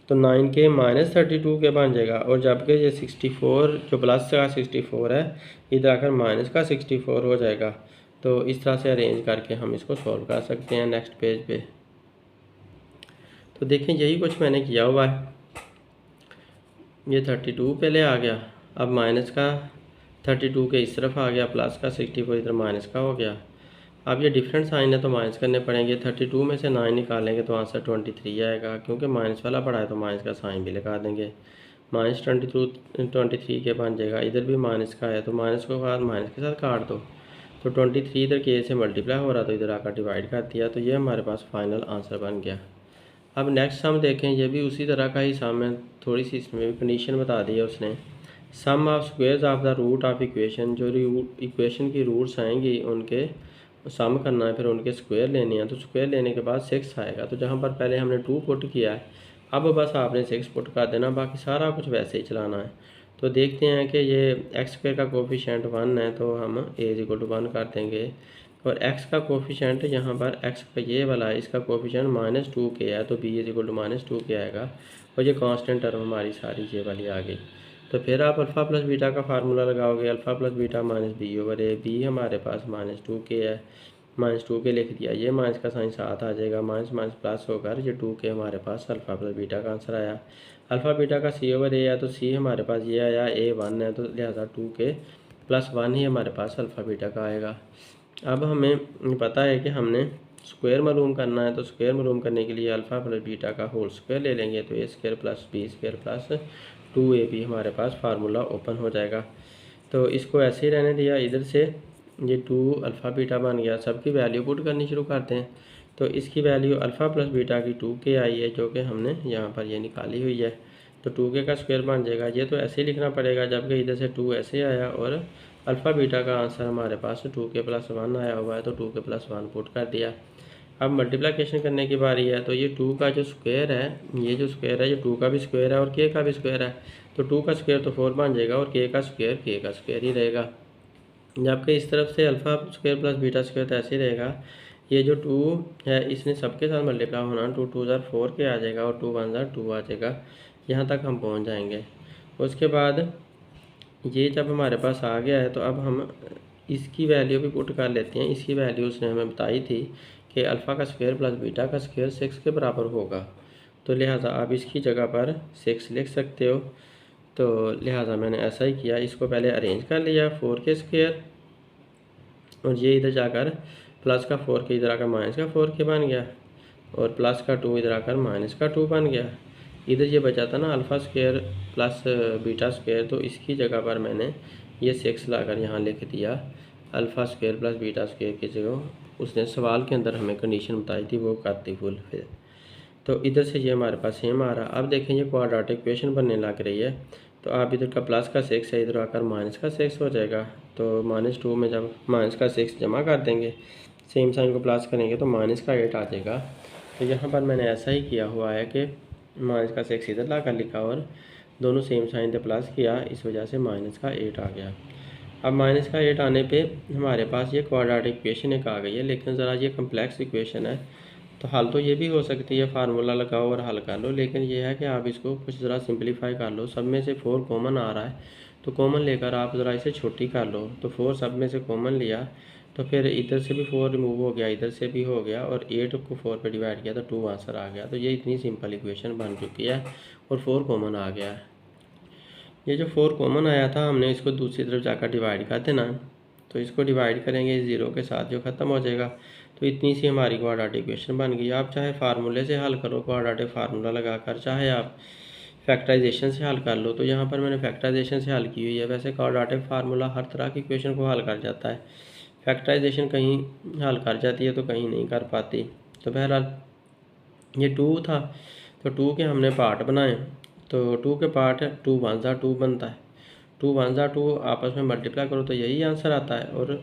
तो 9 के -32 के बन जाएगा, और जबकि ये 64 जो प्लस का 64 है इधर आकर माइनस का 64 हो जाएगा। तो इस तरह से अरेंज करके हम इसको सॉल्व कर सकते हैं नेक्स्ट पेज पे। तो देखें यही कुछ मैंने किया हुआ है, ये 32 पहले आ गया, अब माइनस का 32 के इस तरफ आ गया, प्लस का 64 इधर माइनस का हो गया। अब ये डिफरेंट साइन है तो माइनस करने पड़ेंगे, 32 में से 9 निकालेंगे तो आंसर 23 आएगा, क्योंकि माइनस वाला पड़ा है तो माइनस का साइन भी लगा देंगे। -23 के बन जाएगा। इधर भी माइनस का है तो माइनस को बाद माइनस के साथ काट दो, तो 23 इधर के से मल्टीप्लाई हो रहा तो इधर आकर डिवाइड कर दिया, तो ये हमारे पास फाइनल आंसर बन गया। अब नेक्स्ट सम देखें, ये भी उसी तरह का ही सम है, थोड़ी सी इसमें भी कंडीशन बता दी है उसने। Sum of squares of the root of equation, जो इक्वेशन की रूट्स आएंगी उनके सम करना है, फिर उनके स्क्वायर लेने हैं। तो स्क्वायर लेने के बाद 6 आएगा, तो जहाँ पर पहले हमने 2 पुट किया है अब बस आपने 6 पुट कर देना, बाकी सारा कुछ वैसे ही चलाना है। तो देखते हैं कि ये एक्स स्क्वायर का कोफिशिएंट 1 है तो हम a=1 कर देंगे, और x का कोफिशिएंट यहाँ पर x का ये वाला है, इसका कोफिशिएंट -2k है तो b=-2k आएगा, और ये कांस्टेंट टर्म हमारी सारी ये वाली आ गई। तो फिर आप अल्फ़ा प्लस बीटा का फार्मूला लगाओगे, alpha plus beta -b/a, b हमारे पास -2k है, -2k लिख दिया, ये माइनस का साइन साथ आ जाएगा, माइनस माइनस प्लस होकर ये 2k हमारे पास अल्फ़ा प्लस बीटा का आंसर आया। अल्फ़ा बीटा का c/a है तो c हमारे पास ये आया, a 1 है तो लिहाजा 2k + 1 ही हमारे पास अल्फ़ा बीटा का आएगा। अब हमें पता है कि हमने स्क्वायर मालूम करना है, तो स्क्वायर मालूम करने के लिए अल्फ़ा प्लस बीटा का होल स्क्वायर ले लेंगे, तो a² + b² + 2ab हमारे पास फार्मूला ओपन हो जाएगा। तो इसको ऐसे ही रहने दिया, इधर से ये 2 अल्फ़ा बीटा बन गया। सबकी वैल्यू पुट करनी शुरू करते हैं, तो इसकी वैल्यू अल्फ़ा प्लस बीटा की 2k आई है, जो कि हमने यहाँ पर ये निकाली हुई है, तो 2k का स्क्वायर बन जाएगा। ये तो ऐसे ही लिखना पड़ेगा, जबकि इधर से 2 ऐसे आया और अल्फ़ा बीटा का आंसर हमारे पास 2k + 1 आया हुआ है, तो 2k + 1 पुट कर दिया। अब मल्टीप्लिकेशन करने की बारी है, तो ये 2 का जो स्क्वायर है, ये जो स्क्वायर है ये 2 का भी स्क्वायर है और k का भी स्क्वायर है, तो 2 का स्क्वायर तो 4 बन जाएगा और k का स्क्वायर ही रहेगा। जबकि इस तरफ से alpha square plus beta square तो ऐसे ही रहेगा। ये जो 2 है इसने सबके साथ मल्टीप्लाई होना, 2 2 ज़ार 4 के आ जाएगा और 2 1 ज़ार 2 आ जाएगा। यहाँ तक हम पहुँच जाएंगे। उसके बाद ये जब हमारे पास आ गया है तो अब हम इसकी वैल्यू भी पुट कर लेते हैं। इसकी वैल्यू उसने हमें बताई थी कि अल्फ़ा का स्क्वायर प्लस बीटा का स्क्वायर 6 के बराबर होगा, तो लिहाजा आप इसकी जगह पर 6 लिख सकते हो। तो लिहाजा मैंने ऐसा ही किया, इसको पहले अरेंज कर लिया 4k स्क्वायर, और ये इधर जाकर प्लस का 4k इधर आकर माइनस का 4k बन गया, और प्लस का 2 इधर आकर माइनस का 2 बन गया। इधर ये बचा था ना alpha square plus beta square, तो इसकी जगह पर मैंने ये 6 लाकर यहाँ लिख दिया, alpha square plus beta square की जगह उसने सवाल के अंदर हमें कंडीशन बताई थी वो करती फुलफिल। तो इधर से ये हमारे पास सेम आ रहा। अब देखें ये क्वाड्रेटिक इक्वेशन बनने लग रही है, तो आप इधर का प्लस का 6 है, इधर आकर माइनस का 6 हो जाएगा, तो -2 में जब माइनस का 6 जमा कर देंगे, सेम साइन को प्लस करेंगे तो माइनस का 8 आ जाएगा। तो यहाँ पर मैंने ऐसा ही किया हुआ है कि माइनस का 6 इधर ला कर लिखा और दोनों सेम साइन से प्लस किया, इस वजह से माइनस का 8 आ गया। अब माइनस का 8 आने पे हमारे पास ये क्वाड्रेटिक इक्वेशन एक आ गई है, लेकिन ज़रा ये कम्प्लेक्स इक्वेशन है, तो हल तो ये भी हो सकती है, फार्मूला लगाओ और हल कर लो, लेकिन ये है कि आप इसको कुछ ज़रा सिंपलीफाई कर लो। सब में से 4 कॉमन आ रहा है, तो कॉमन लेकर आप ज़रा इसे छोटी कर लो। तो 4 सब में से कॉमन लिया, तो फिर इधर से भी 4 रिमूव हो गया, इधर से भी हो गया, और 8 को 4 पे डिवाइड किया तो 2 आंसर आ गया। तो ये इतनी सिंपल इक्वेशन बन चुकी है और 4 कॉमन आ गया है। ये जो 4 कॉमन आया था हमने इसको दूसरी तरफ जाकर डिवाइड कर देना, तो इसको डिवाइड करेंगे 0 के साथ जो ख़त्म हो जाएगा, तो इतनी सी हमारी क्वाड्रेटिक इक्वेशन बन गई। आप चाहे फार्मूले से हल करो क्वाड्रेटिक फार्मूला लगाकर, चाहे आप फैक्टराइजेशन से हल कर लो। तो यहाँ पर मैंने फैक्टराइजेशन से हल की हुई है। वैसे क्वाड्रेटिक फार्मूला हर तरह की इक्वेशन को हल कर जाता है, फैक्टराइजेशन कहीं हल कर जाती है तो कहीं नहीं कर पाती। तो बहरहाल ये 2 था, तो 2 के हमने पार्ट बनाए, तो 2 के पार्ट 2 1 ज़ा 2 बनता है, 2 1 ज़ा 2 आपस में मल्टीप्लाई करो तो यही आंसर आता है, और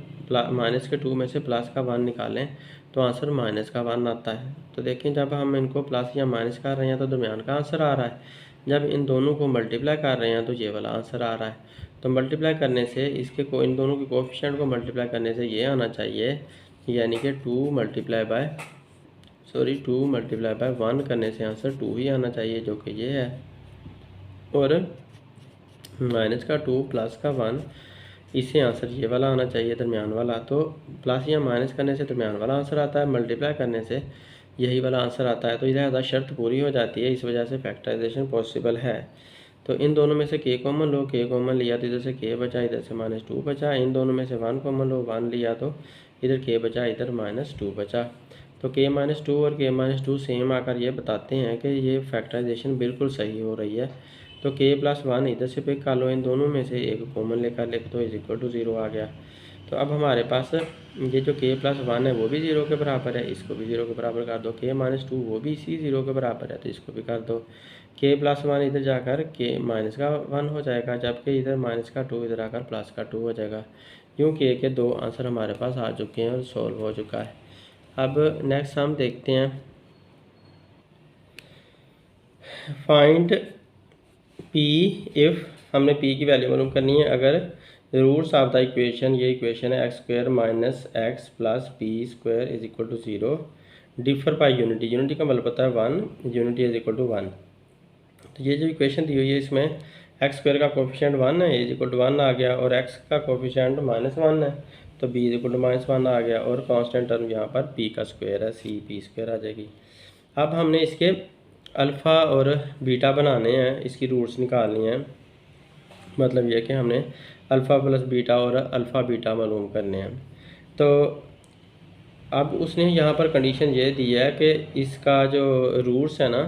माइनस के 2 में से प्लस का 1 निकालें तो आंसर माइनस का 1 आता है। तो देखें जब हम इनको प्लस या माइनस कर रहे हैं तो दरमियान का आंसर आ रहा है, जब इन दोनों को मल्टीप्लाई कर रहे हैं तो ये वाला आंसर आ रहा है। तो मल्टीप्लाई करने से इन दोनों के कोफिशिएंट को मल्टीप्लाई करने से ये आना चाहिए, यानी कि 2 मल्टीप्लाई बाय 1 करने से आंसर 2 ही आना चाहिए, जो कि ये है, और माइनस का 2 प्लस का 1 इससे आंसर ये वाला आना चाहिए, दरमियान वाला। तो प्लस या माइनस करने से दरमियान वाला आंसर आता है, मल्टीप्लाई करने से यही वाला आंसर आता है। तो लिहाजा शर्त पूरी हो जाती है, इस वजह से फैक्टराइजेशन पॉसिबल है। तो इन दोनों में से k कॉमन लो, k कॉमन लिया तो इधर से k बचा, इधर से -2 बचा। इन दोनों में से 1 कॉमन लो, 1 लिया तो इधर k बचा, इधर -2 बचा। तो k -2 और k -2 सेम आकर ये बताते हैं कि ये फैक्टराइजेशन बिल्कुल सही हो रही है। तो k प्लस 1 इधर से पिक कर लो, इन दोनों में से एक कॉमन लेकर लिख दो, इज इक्वल टू 0 आ गया। तो अब हमारे पास ये जो k प्लस 1 है वो भी 0 के बराबर है, इसको भी 0 के बराबर कर दो। k माइनस 2 वो भी इसी 0 के बराबर है, तो इसको भी कर दो। k प्लस 1 इधर जाकर k माइनस का 1 हो जाएगा, जबकि इधर माइनस का 2 इधर आकर प्लस का 2 हो जाएगा। यूँ k के दो आंसर हमारे पास आ चुके हैं और सॉल्व हो चुका है। अब नेक्स्ट हम देखते हैं, फाइंड p इफ़, हमने p की वैल्यू मालूम करनी है अगर रूट्स ऑफ द इक्वेशन, ये इक्वेशन है x square minus x plus p square is equal to 0 differ by unity, unity का मतलब होता है 1, यूनिटी इज इक्वल टू 1। तो ये जो इक्वेशन दी हुई है इसमें एक्स स्क्वायर का कोफिशिएंट 1 है, इज इक्वल टू 1 आ गया, और एक्स का कोफिशिएंट -1 है, तो b इज इक्वल टू -1 आ गया, और कांस्टेंट टर्म यहाँ पर p का स्क्वायर है, c p स्क्वायर आ जाएगी। अब हमने इसके अल्फ़ा और बीटा बनाने हैं, इसकी रूट्स निकालनी है, मतलब यह कि हमने अल्फ़ा प्लस बीटा और अल्फ़ा बीटा मालूम करने हैं। तो अब उसने यहाँ पर कंडीशन ये दी है कि इसका जो रूट्स है ना,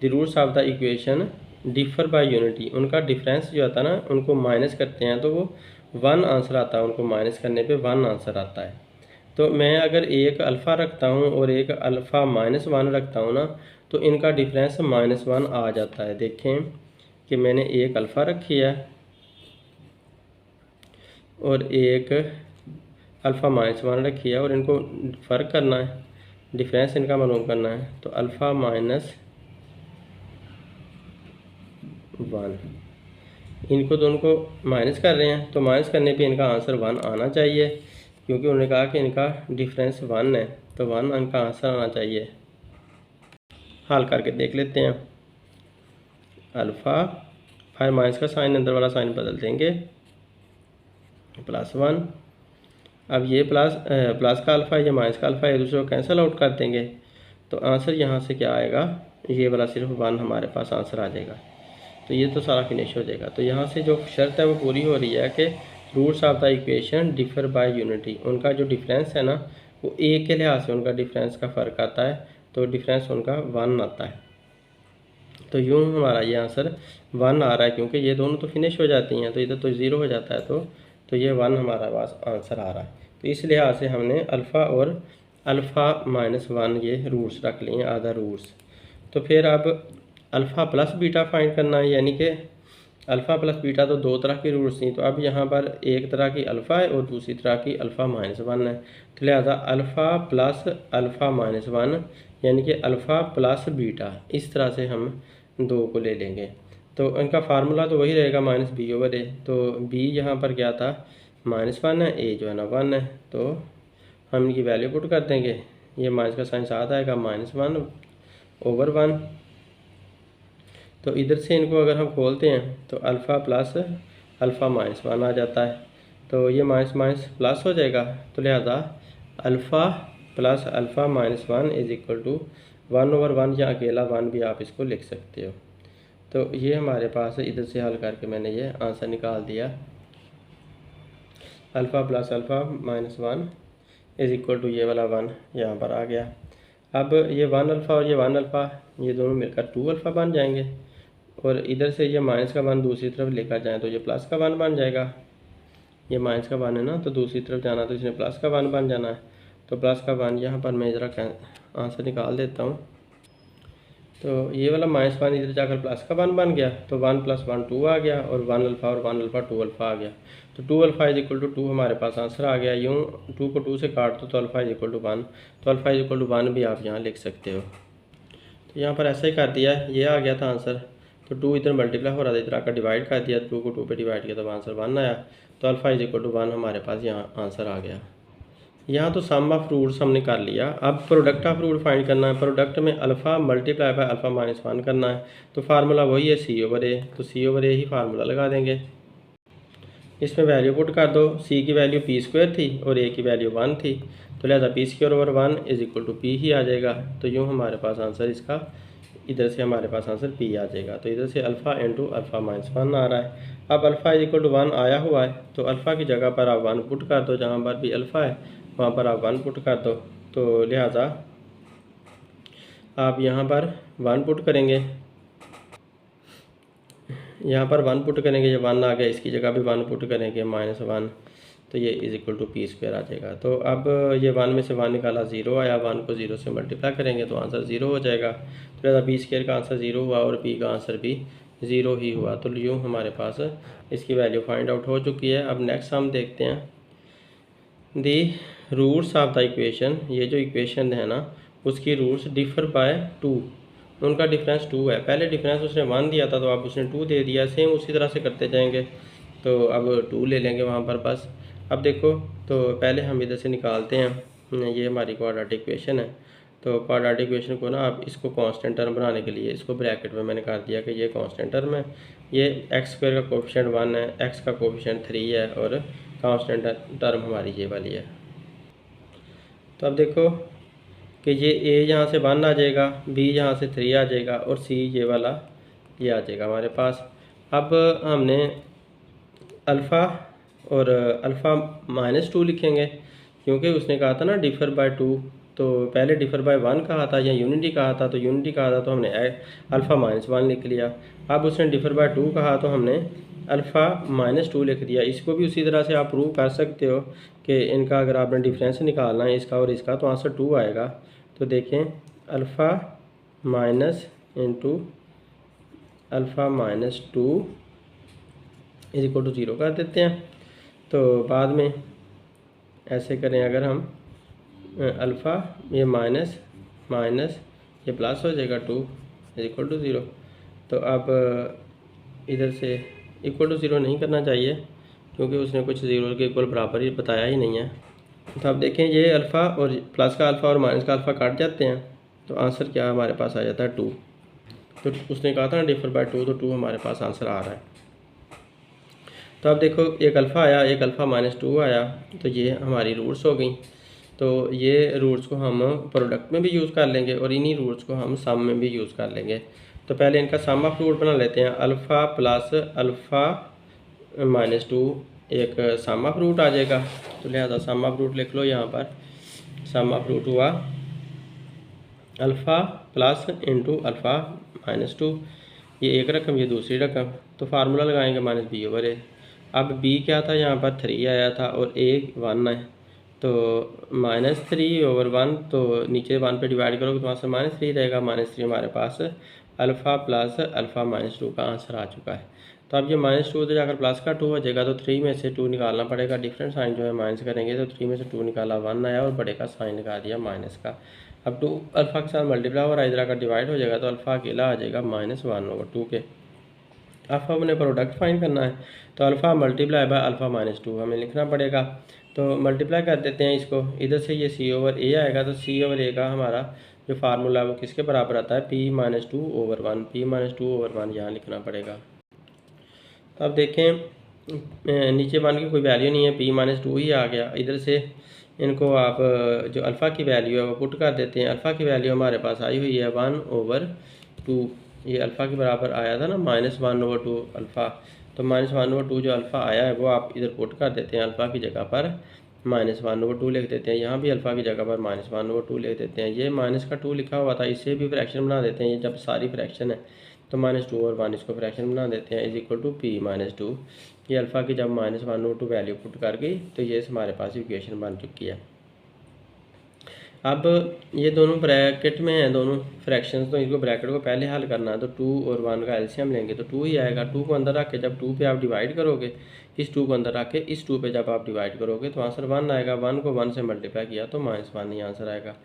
the roots of the equation differ by unity, उनका डिफरेंस जो आता है ना, उनको माइनस करते हैं तो वो 1 आंसर आता है, उनको माइनस करने पे 1 आंसर आता है। तो मैं अगर एक अल्फ़ा रखता हूँ और एक अल्फ़ा -1 रखता हूँ ना, तो इनका डिफरेंस -1 आ जाता है। देखें कि मैंने एक अल्फ़ा रखी है और एक अल्फ़ा -1 रखी है, और इनको फ़र्क करना है, डिफरेंस इनका मालूम करना है। तो अल्फ़ा -1, इनको दोनों को माइनस कर रहे हैं, तो माइनस करने पे इनका आंसर 1 आना चाहिए, क्योंकि उन्होंने कहा कि इनका डिफरेंस 1 है, तो 1 इनका आंसर आना चाहिए। हल करके देख लेते हैं। अल्फ़ा, फिर माइनस का साइन, अंदर वाला साइन बदल देंगे, +1। अब ये प्लस का अल्फ़ा है, ये माइनस का अल्फ़ा है, एक दूसरे को कैंसिल आउट कर देंगे, तो आंसर यहाँ से क्या आएगा, ये वाला सिर्फ 1 हमारे पास आंसर आ जाएगा। तो ये तो सारा फिनिश हो जाएगा। तो यहाँ से जो शर्त है वो पूरी हो रही है कि roots of the equation differ by unity, उनका जो डिफरेंस है ना वो एक के लिहाज से उनका डिफरेंस का फ़र्क आता है, तो डिफरेंस उनका 1 आता है। तो यूँ हमारा ये आंसर 1 आ रहा है, क्योंकि ये दोनों तो फिनिश हो जाती हैं, तो इधर तो 0 हो जाता है, तो ये 1 हमारा पास आंसर आ रहा है। तो इस लिहाज से हमने अल्फ़ा और अल्फ़ा -1 ये रूट्स रख लिए, आधा रूट्स। तो फिर अब अल्फ़ा प्लस बीटा फाइंड करना है, यानी कि अल्फ़ा प्लस बीटा तो दो तरह की रूट्स थी, तो अब यहाँ पर एक तरह की अल्फ़ा है और दूसरी तरह की अल्फ़ा -1 है, तो लिहाजा अल्फ़ा प्लस अल्फ़ा -1 यानी कि अल्फ़ा प्लस बीटा, इस तरह से हम दो को ले लेंगे। तो इनका फार्मूला तो वही रहेगा -b/a। तो b यहाँ पर क्या था, -1 है, a जो है ना 1 है, तो हम इनकी वैल्यू पुट कर देंगे, ये माइनस का साइन साथ आएगा, -1/1। तो इधर से इनको अगर हम खोलते हैं तो अल्फ़ा प्लस अल्फ़ा -1 आ जाता है, तो ये माइनस माइनस प्लस हो जाएगा, तो लिहाजा alpha plus alpha -1 is equal to 1/1, या अकेला 1 भी आप इसको लिख सकते हो। तो ये हमारे पास है, इधर से हल करके मैंने ये आंसर निकाल दिया, alpha plus alpha -1 is equal to ये वाला 1 यहाँ पर आ गया। अब ये 1 अल्फ़ा और ये 1 अल्फ़ा ये दोनों मिलकर 2 अल्फ़ा बन जाएंगे, और इधर से ये माइनस का 1 दूसरी तरफ लेकर जाएँ तो ये प्लस का 1 बन जाएगा। ये माइनस का 1 है ना, तो दूसरी तरफ जाना तो इसने प्लस का 1 बन जाना है, तो प्लस का 1 यहाँ पर मैं ज़रा आंसर निकाल देता हूँ। तो ये वाला -1 इधर जाकर प्लस का 1 बन गया, तो 1 + 1 2 आ गया, और 1 अल्फ़ा और 1 अल्फ़ा 2 अल्फ़ा आ गया, तो 2 अल्फ़ा इज इक्वल टू 2 हमारे पास आंसर आ गया। यूँ 2 को 2 से काट दो तो अल्फ़ा इज इक्वल टू 1, तो अल्फ़ा इज इक्वल टू 1 भी आप यहाँ लिख सकते हो। तो यहाँ पर ऐसा ही कर दिया, ये आ गया था आंसर। तो 2 इधर मल्टीप्लाई हो रहा था, इधर आकर डिवाइड कर दिया, 2 को 2 पे डिवाइड किया तो आंसर 1 आया, तो अल्फ़ा इज इक्वल टू 1 हमारे पास यहाँ आंसर आ गया। यहाँ तो सम ऑफ रूट्स हमने कर लिया, अब प्रोडक्ट ऑफ रूट फाइंड करना है। प्रोडक्ट में अल्फ़ा मल्टीप्लाई बाय अल्फ़ा -1 करना है, तो फार्मूला वही है c/a, तो c/a ही फार्मूला लगा देंगे। इसमें वैल्यू पुट कर दो, c की वैल्यू p² थी और a की वैल्यू 1 थी, तो लिहाजा p² / 1 is equal to p ही आ जाएगा। तो यूँ हमारे पास आंसर इसका, इधर से हमारे पास आंसर p आ जाएगा। तो इधर से अल्फ़ा इंटू अल्फ़ा -1 आ रहा है। अब अल्फ़ा इज इक्वल टू 1 आया हुआ है, तो अल्फ़ा की जगह पर आप 1 पुट कर दो, जहाँ पर भी अल्फ़ा है वहाँ पर आप 1 पुट कर दो, तो लिहाजा आप यहाँ पर 1 पुट करेंगे, यहाँ पर 1 पुट करेंगे, जब 1 आ गया इसकी जगह भी 1 पुट करेंगे -1, तो ये is equal to P square आ जाएगा। तो अब ये 1 में से 1 निकाला, 0 आया, 1 को 0 से मल्टीप्लाई करेंगे तो आंसर 0 हो जाएगा। तो लिहाजा बी स्क्वायर का आंसर 0 हुआ और पी का आंसर भी 0 ही हुआ। तो यूँ हमारे पास इसकी वैल्यू फाइंड आउट हो चुकी है। अब नेक्स्ट हम देखते हैं the roots of the equation. ये जो इक्वेशन है ना उसकी रूट्स डिफर बाय 2, उनका डिफरेंस 2 है। पहले डिफरेंस उसने 1 दिया था तो अब उसने 2 दे दिया, सेम उसी तरह से करते जाएंगे। तो अब 2 ले लेंगे वहाँ पर बस। अब देखो, तो पहले हम इधर से निकालते हैं, ये हमारी क्वाड्रेटिक इक्वेशन है। तो क्वाड्रेटिक इक्वेशन को ना अब इसको कांस्टेंट टर्म बनाने के लिए इसको ब्रैकेट में मैंने कर दिया कि ये कांस्टेंट टर्म है, ये एक्स स्क्वायर का कोफिशिएंट 1 है, एक्स का कोफिशिएंट 3 है और कांस्टेंट टर्म हमारी ये वाली है। तो अब देखो कि ये ए यहाँ से 1 आ जाएगा, बी यहाँ से 3 आ जाएगा और सी ये वाला ये आ जाएगा हमारे पास। अब हमने अल्फ़ा और अल्फ़ा -2 लिखेंगे, क्योंकि उसने कहा था ना डिफ़र बाय 2, तो पहले डिफ़र बाय 1 कहा था या यूनिटी कहा था, तो यूनिटी कहा था तो हमने अल्फ़ा -1 लिख लिया। अब उसने डिफ़र बाय 2 कहा तो हमने अल्फ़ा -2 लिख दिया। इसको भी उसी तरह से आप प्रूव कर सकते हो कि इनका अगर आपने डिफरेंस निकालना है इसका और इसका तो आंसर 2 आएगा। तो देखें alpha minus into alpha -2 is equal to 0 कर देते हैं। तो बाद में ऐसे करें, अगर हम अल्फ़ा ये माइनस माइनस ये प्लस हो जाएगा, 2 इज इक्वल टू 0। तो अब इधर से इक्वल टू 0 नहीं करना चाहिए क्योंकि उसने कुछ 0 के इक्वल बराबर ही बताया ही नहीं है। तो अब देखें ये अल्फ़ा और प्लस का अल्फ़ा और माइनस का अल्फ़ा काट जाते हैं तो आंसर क्या हमारे पास आ जाता है 2। तो उसने कहा था ना डिफर बाय 2, तो 2 हमारे पास आंसर आ रहा है। तो अब देखो एक अल्फ़ा आया, एक अल्फ़ा -2 आया, तो ये हमारी रूट्स हो गई। तो ये रूट्स को हम प्रोडक्ट में भी यूज़ कर लेंगे और इन्हीं रूट्स को हम सम में भी यूज़ कर लेंगे। तो पहले इनका सम ऑफ रूट बना लेते हैं। अल्फ़ा प्लस अल्फ़ा -2 एक सम ऑफ रूट आ जाएगा। तो लिहाजा सम ऑफ रूट लिख लो यहाँ पर। सम ऑफ रूट हुआ अल्फ़ा प्लस इंटू अल्फ़ा -2, ये एक रकम ये दूसरी रकम। तो फार्मूला लगाएंगे -b/a। अब b क्या था, यहाँ पर 3 आया था और a 1 है, तो -3/1, तो नीचे 1 पे डिवाइड करोगे तो वहाँ से -3 रहेगा। -3 हमारे पास अल्फ़ा प्लस अल्फ़ा -2 का आंसर आ चुका है। तो अब ये -2 तो जाकर प्लस का 2 हो जाएगा, तो 3 में से 2 निकालना पड़ेगा। डिफरेंट साइन जो है माइनस करेंगे, तो 3 में से 2 निकाला 1 आया और बड़े का साइन लगा दिया माइनस का। अब 2 अल्फ़ा के साथ मल्टीप्लाई हो रहा है, इधर का डिवाइड हो जाएगा, तो अल्फ़ा अकेला आ जाएगा -1/2 के। अब हमने प्रोडक्ट फाइंड करना है, तो अल्फ़ा मल्टीप्लाई बाय अल्फ़ा -2 हमें लिखना पड़ेगा। तो मल्टीप्लाई कर देते हैं इसको, इधर से ये c/a आएगा, तो c/a का हमारा जो फार्मूला है वो किसके बराबर आता है, p-2/1। p-2/1 यहाँ लिखना पड़ेगा। तो अब देखें नीचे 1 की कोई वैल्यू नहीं है, p-2 ही आ गया। इधर से इनको आप जो अल्फ़ा की वैल्यू है वो पुट कर देते हैं। अल्फ़ा की वैल्यू हमारे पास आई हुई है 1/2, ये अल्फ़ा के बराबर आया था ना -1/2 अल्फ़ा। तो -1/2 जो अल्फ़ा आया है वो आप इधर पुट कर देते हैं, अल्फ़ा की जगह पर -1/2 लिख देते हैं। यहाँ भी अल्फ़ा की जगह पर -1/2 लिख देते हैं। ये माइनस का 2 लिखा हुआ था, इससे भी फ्रैक्शन बना देते हैं। ये जब सारी फ्रैक्शन है तो -2 और 1 इसको फ्रैक्शन बना देते हैं, इज इक्वल टू p-2। ये अल्फ़ा की जब -1/2 वैल्यू पुट कर गई तो ये हमारे पास इक्वेशन बन चुकी है। अब ये दोनों ब्रैकेट में हैं दोनों फ्रैक्शंस, तो इनको ब्रैकेट को पहले हल करना है। तो 2 और 1 का एलसीएम लेंगे तो 2 ही आएगा। 2 को अंदर रख के जब 2 पे आप डिवाइड करोगे, इस 2 को अंदर रख के इस 2 पे जब आप डिवाइड करोगे तो आंसर 1 आएगा। 1 को 1 से मल्टीप्लाई किया तो -1 ही आंसर आएगा।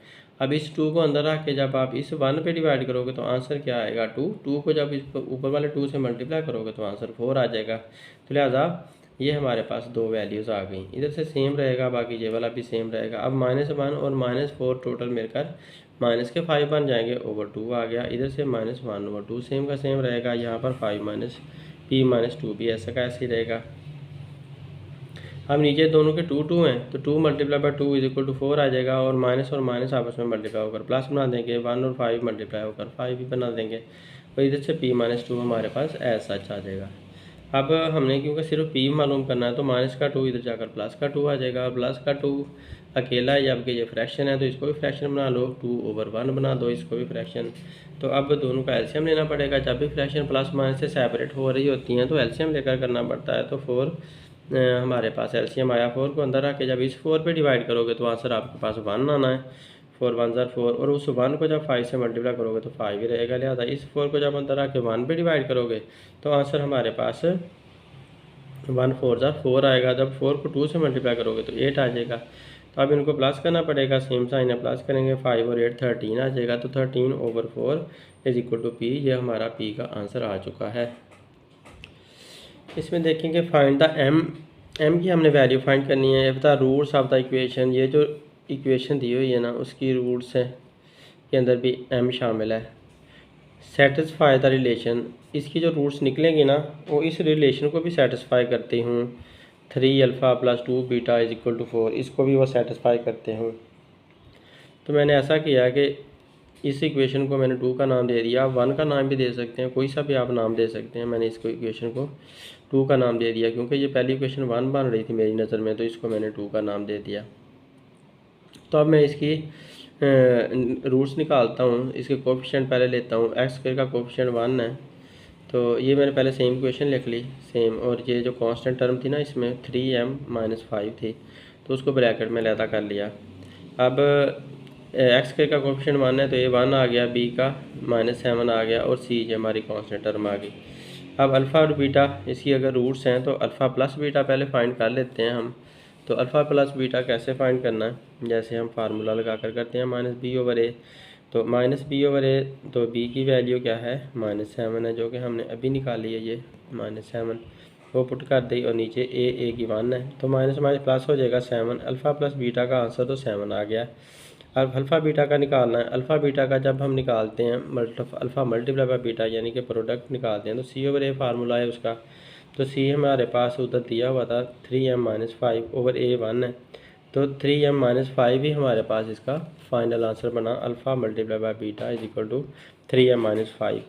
अब इस 2 को अंदर रख के जब आप इस 1 पे डिवाइड करोगे तो आंसर क्या आएगा 2। 2 को जब इस ऊपर वाले 2 से मल्टीप्लाई करोगे तो आंसर 4 आ जाएगा। तो लिहाजा ये हमारे पास 2 वैल्यूज़ आ गई। इधर से सेम रहेगा, बाकी ये वाला भी सेम रहेगा। अब -1 और -4 टोटल मिलकर माइनस के 5 बन जाएंगे, /2 आ गया। इधर से -1/2 सेम का सेम रहेगा। यहाँ पर 5 p-2 भी ऐसा का ऐसे ही रहेगा। अब नीचे दोनों के 2 हैं तो 2 multiply by 2 is equal to 4 आ जाएगा और माइनस आपस में मल्टीप्लाई होकर प्लस बना देंगे। 1 और 5 मल्टीप्लाई होकर 5 भी बना देंगे। और इधर से p-2 हमारे पास ऐसा आ जाएगा। अब हमने क्योंकि सिर्फ p मालूम करना है तो -2 इधर जाकर +2 आ जाएगा। +2 अकेला है, जबकि ये फ्रैक्शन है तो इसको भी फ्रैक्शन बना लो, 2/1 बना दो इसको भी फ्रैक्शन। तो अब दोनों का एलसीएम लेना पड़ेगा। जब भी फ्रैक्शन प्लस माइनस से सेपरेट हो रही होती हैं तो एलसीएम लेकर करना पड़ता है। तो 4 हमारे पास एलसीएम आया, 4 को अंदर रख के जब इस 4 पे डिवाइड करोगे तो आंसर आपके पास 1 आना है। 4 1 ज़ा 4, और उस 1 को जब 5 से मल्टीप्लाई करोगे तो 5 ही रहेगा। लिहाजा इस 4 को जब अंदर रख के 1 पे डिवाइड करोगे तो आंसर हमारे पास 1 4 ज़ा 4 आएगा। जब 4 को 2 से मल्टीप्लाई करोगे तो 8 आ जाएगा। तो अब इनको प्लस करना पड़ेगा, सेम साइन है, प्लस करेंगे 5 और 8 13 आ जाएगा। तो 13/4 इज इक्वल टू पी, ये हमारा पी का आंसर आ चुका है। इसमें देखेंगे फाइंड द एम की हमने वैल्यू फाइंड करनी है। If the roots of the equation, ये जो इक्वेशन दी हुई है ना उसकी रूट्स है के अंदर भी एम शामिल है। सेटिस्फाई द रिलेशन, इसकी जो रूट्स निकलेंगी ना वो इस रिलेशन को भी सेटिस्फाई करती हूँ। 3 alpha plus 2 beta is equal to 4, इसको भी वो सेटिस्फाई करते हूँ। तो मैंने ऐसा किया कि इस इक्वेशन को मैंने 2 का नाम दे दिया। आप 1 का नाम भी दे सकते हैं, कोई सा भी आप नाम दे सकते हैं। मैंने इसको इक्वेशन को 2 का नाम दे दिया क्योंकि ये पहली इक्वेशन 1 बन रही थी मेरी नज़र में, तो इसको मैंने 2 का नाम दे दिया। तो अब मैं इसकी रूट्स निकालता हूँ। इसके कोफिशिएंट पहले लेता हूँ। एक्स स्क्वायर का कोफिशिएंट 1 है, तो ये मैंने पहले सेम इक्वेशन लिख ली सेम, और ये जो कांस्टेंट टर्म थी ना इसमें 3m - 5 थी तो उसको ब्रैकेट में लैदा कर लिया। अब एक्स स्क्वायर का कोफिशिएंट 1 है तो ये 1 आ गया, बी का -7 आ गया, और सी ये हमारी कांस्टेंट टर्म आ गई। अब अल्फ़ा और बीटा इसकी अगर रूट्स हैं तो अल्फ़ा प्लस बीटा पहले फाइंड कर लेते हैं हम। तो अल्फ़ा प्लस बीटा कैसे फाइंड करना है, जैसे हम फार्मूला लगा कर करते हैं -b/a। तो -b/a, तो b की वैल्यू क्या है -7 है, जो कि हमने अभी निकाली है। ये -7 वो पुट कर दी, और नीचे a की 1 है, तो माइनस माइनस प्लस हो जाएगा 7। अल्फ़ा प्लस बीटा का आंसर तो 7 आ गया। अब अल्फ़ा बीटा का निकालना है। अल्फ़ा बीटा का जब हम निकालते हैं अल्फ़ा मल्टीप्लाई बाय बीटा यानी कि प्रोडक्ट निकालते हैं तो c/a फार्मूला है उसका। तो c हमारे पास उधर दिया हुआ था 3m - 5/a 1 है, तो 3m - 5 ही हमारे पास इसका फाइनल आंसर बना। Alpha multiply by beta is equal to 3m - 5।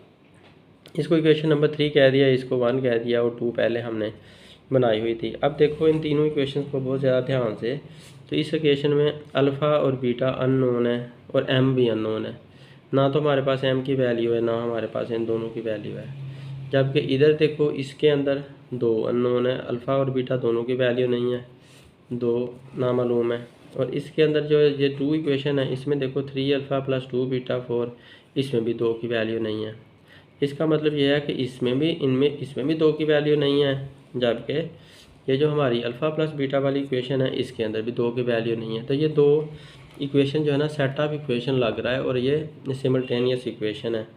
इसको इक्वेशन नंबर 3 कह दिया, इसको 1 कह दिया, और 2 पहले हमने बनाई हुई थी। अब देखो इन तीनों इक्वेशन को बहुत ज़्यादा ध्यान से। तो इस इक्वेशन में अल्फ़ा और बीटा अननोन है और m भी अननोन है। ना तो हमारे पास m की वैल्यू है, ना हमारे पास इन दोनों की वैल्यू है। जबकि इधर देखो इसके अंदर 2 अननोन है, अल्फ़ा और बीटा दोनों की वैल्यू नहीं है, 2 नामालूम है। और इसके अंदर जो ये 2 इक्वेशन है इसमें देखो 3 अल्फ़ा प्लस 2 बीटा 4, इसमें भी 2 की वैल्यू नहीं है। इसका मतलब ये है कि इसमें भी 2 की वैल्यू नहीं है, जबकि ये जो हमारी अल्फ़ा प्लस बीटा वाली इक्वेशन है इसके अंदर भी 2 की वैल्यू नहीं है। तो ये 2 इक्वेशन जो है ना सेट ऑफ इक्वेशन लग रहा है, और ये सिमल्टेनियस इक्वेशन है।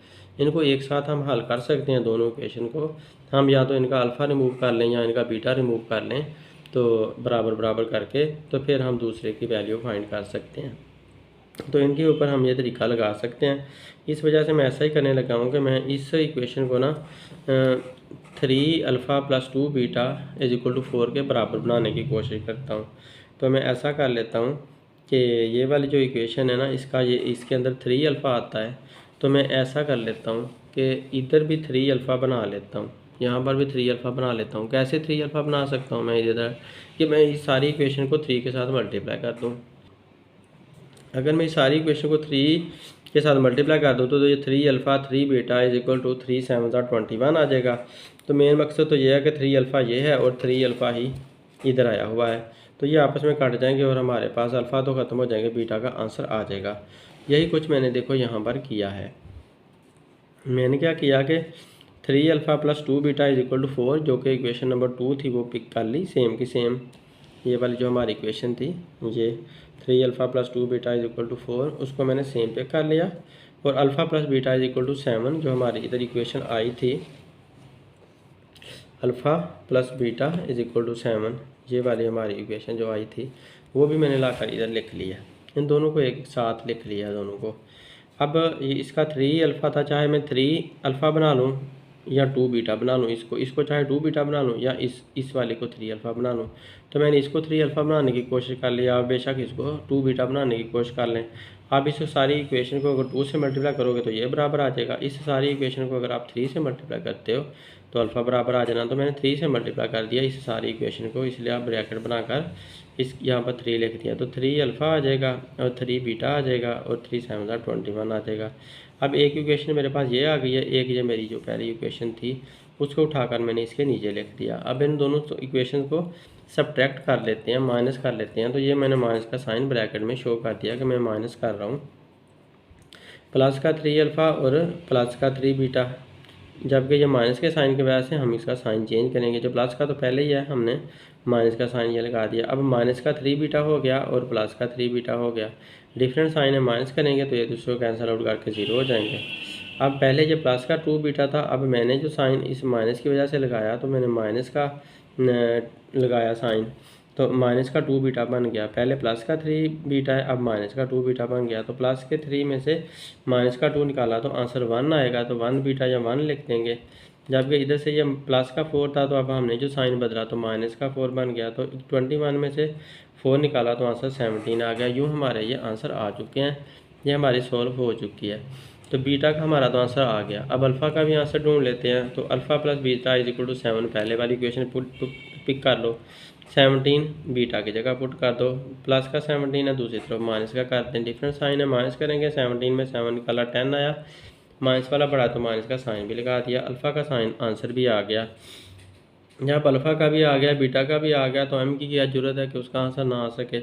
इनको एक साथ हम हल कर सकते हैं दोनों इक्वेशन को। हम या तो इनका अल्फ़ा रिमूव कर लें या इनका बीटा रिमूव कर लें, तो बराबर बराबर करके तो फिर हम दूसरे की वैल्यू फाइंड कर सकते हैं। तो इनके ऊपर हम ये तरीका लगा सकते हैं। इस वजह से मैं ऐसा ही करने लगा हूँ कि मैं इस इक्वेशन को ना 3 alpha plus 2 beta is equal to 4 के बराबर बनाने की कोशिश करता हूँ। तो मैं ऐसा कर लेता हूँ कि ये वाली जो इक्वेशन है ना इसके अंदर 3 अल्फ़ा आता है, तो मैं ऐसा कर लेता हूँ कि इधर भी 3 अल्फ़ा बना लेता हूँ, यहाँ पर भी 3 अल्फ़ा बना लेता हूँ। कैसे 3 अल्फ़ा बना सकता हूँ मैं इधर, कि मैं इस सारी इक्वेशन को 3 के साथ मल्टीप्लाई कर दूँ। अगर मैं इस सारी इक्वेशन को 3 के साथ मल्टीप्लाई कर दूँ तो ये 3 alpha 3 beta is equal to 3 7 21 आ जाएगा। तो मेन मकसद तो ये है कि 3 अल्फ़ा ये है और 3 अल्फ़ा ही इधर आया हुआ है, तो ये आपस में कट जाएंगे और हमारे पास अल्फ़ा तो ख़त्म हो जाएंगे, बीटा का आंसर आ जाएगा। यही कुछ मैंने देखो यहाँ पर किया है। मैंने क्या किया कि 3 alpha plus 2 beta is equal to 4, जो कि इक्वेशन नंबर 2 थी वो पिक कर ली सेम की सेम। ये वाली जो हमारी इक्वेशन थी ये 3 alpha plus 2 beta is equal to 4, उसको मैंने सेम पे कर लिया। और alpha plus beta is equal to 7 जो हमारी इधर इक्वेशन आई थी, alpha plus beta is equal to 7, ये वाली हमारी इक्वेशन जो आई थी वो भी मैंने लाकर इधर लिख लिया। इन दोनों को एक साथ लिख लिया दोनों को। अब ये इसका 3 अल्फ़ा था, चाहे मैं 3 अल्फ़ा बना लूँ या 2 बीटा बना लूँ, इसको चाहे 2 बीटा बना लूँ या इस वाले को 3 अल्फ़ा बना लूँ। तो मैंने इसको 3 अल्फ़ा बनाने की कोशिश कर लिया, आप बेशक इसको 2 बीटा बनाने की कोशिश कर लें। आप इस सारी इक्वेशन को अगर 2 से मल्टीप्लाई करोगे तो ये बराबर आ जाएगा। इस सारी इक्वेशन को अगर आप 3 से मल्टीप्लाई करते हो तो अल्फ़ा बराबर आ जाना, तो मैंने 3 से मल्टीप्लाई कर दिया इस सारी इक्वेशन को, इसलिए आप ब्रैकेट बनाकर इस यहाँ पर 3 लिख दिया, तो 3 अल्फ़ा आ जाएगा और 3 बीटा आ जाएगा और 3 7 21 आ जाएगा। अब एक इक्वेशन मेरे पास ये आ गई है, एक ये मेरी जो पहली इक्वेशन थी उसको उठाकर मैंने इसके नीचे लिख दिया। अब इन दोनों इक्वेशन को सब्ट्रैक्ट कर लेते हैं, माइनस कर लेते हैं, तो ये मैंने माइनस का साइन ब्रैकेट में शो कर दिया कि मैं माइनस कर रहा हूँ प्लस का 3 अल्फ़ा और प्लस का 3 बीटा, जबकि ये माइनस के साइन की वजह से हम इसका साइन चेंज करेंगे। जो प्लस का तो पहले ही है, हमने माइनस का साइन ये लगा दिया। अब माइनस का 3 बीटा हो गया और प्लस का 3 बीटा हो गया, डिफरेंट साइन है, माइनस करेंगे तो ये दूसरे को कैंसिल आउट करके 0 हो जाएंगे। अब पहले ये प्लस का 2 बीटा था, अब मैंने जो साइन इस माइनस की वजह से लगाया तो मैंने माइनस का लगाया साइन, तो माइनस का 2 बीटा बन गया। पहले प्लस का 3 बीटा है, अब माइनस का 2 बीटा बन गया, तो प्लस के 3 में से माइनस का 2 निकाला तो आंसर 1 आएगा, तो 1 बीटा या 1 लिख देंगे। जबकि इधर से ये प्लस का 4 था, तो अब हमने जो साइन बदला तो माइनस का 4 बन गया, तो 21 में से 4 निकाला तो आंसर 17 आ गया। यूँ हमारे ये आंसर आ चुके हैं, ये हमारी सॉल्व हो चुकी है। तो बीटा का हमारा तो आंसर आ गया। अब अल्फ़ा का भी आंसर ढूंढ लेते हैं, तो alpha plus beta is equal to 7, पहले वाली इक्वेशन पिक कर लो, 17 बीटा की जगह पुट कर दो, प्लस का 17 है, दूसरी तरफ माइनस का करते हैं, डिफरेंट साइन है, माइनस करेंगे, 17 में 7 निकाला 10 आया, माइनस वाला पड़ा तो माइनस का साइन भी लगा दिया, अल्फ़ा का साइन आंसर भी आ गया। जब अल्फ़ा का भी आ गया, बीटा का भी आ गया, तो एम की क्या जरूरत है कि उसका आंसर ना आ सके,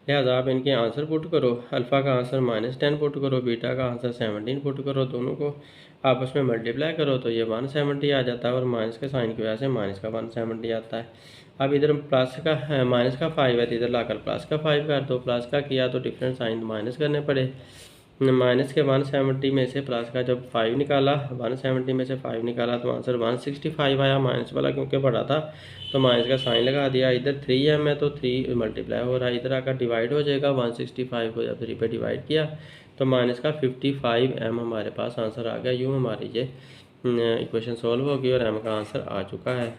लिहाजा आप इनके आंसर पुट करो, अल्फ़ा का आंसर -10 पुट करो, बीटा का आंसर 17 पुट करो, दोनों को आपस में मल्टीप्लाई करो तो ये 170 आ जाता है, और माइनस के साइन की वजह से माइनस का 170 आता है। अब इधर प्लस का माइनस का 5 है, तो इधर लाकर प्लस का 5 कर दो, प्लस का किया तो डिफरेंट साइन माइनस करने पड़े, माइनस के 170 में से प्लस का जब 5 निकाला, 170 में से 5 निकाला तो आंसर 165 आया, माइनस वाला क्योंकि बड़ा था तो माइनस का साइन लगा दिया। इधर 3m है तो 3 मल्टीप्लाई हो रहा है, इधर आकर डिवाइड हो जाएगा, 165 को जब 3 पे डिवाइड किया तो माइनस का 55m हमारे पास आंसर आ गया। यूँ हमारी ये इक्वेशन सॉल्व होगी और m का आंसर आ चुका है।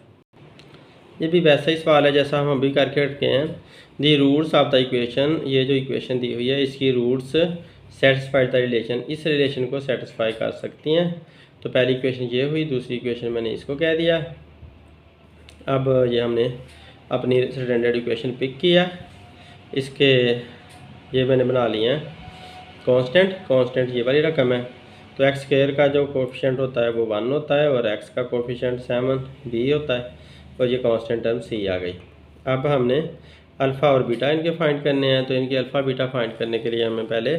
ये भी वैसा ही सवाल है जैसा हम अभी करके रखे हैं। The roots of the equation, ये जो इक्वेशन दी हुई है इसकी रूट्स सेटिस्फाइड द रिलेशन, इस रिलेशन को सेटिस्फाई कर सकती हैं। तो पहली इक्वेशन ये हुई, दूसरी इक्वेशन मैंने इसको कह दिया। अब ये हमने अपनी स्टैंडर्ड इक्वेशन पिक किया, इसके ये मैंने बना लिए हैं कांस्टेंट ये वाली रकम है, तो एक्स स्क्वायर का जो कोफिशिएंट होता है वो 1 होता है और एक्स का कोफिशिएंट 7b होता है, और ये कांस्टेंट टर्म c आ गई। अब हमने अल्फ़ा और बीटा इनके फाइंड करने हैं, तो इनके अल्फ़ा बीटा फाइंड करने के लिए हमें पहले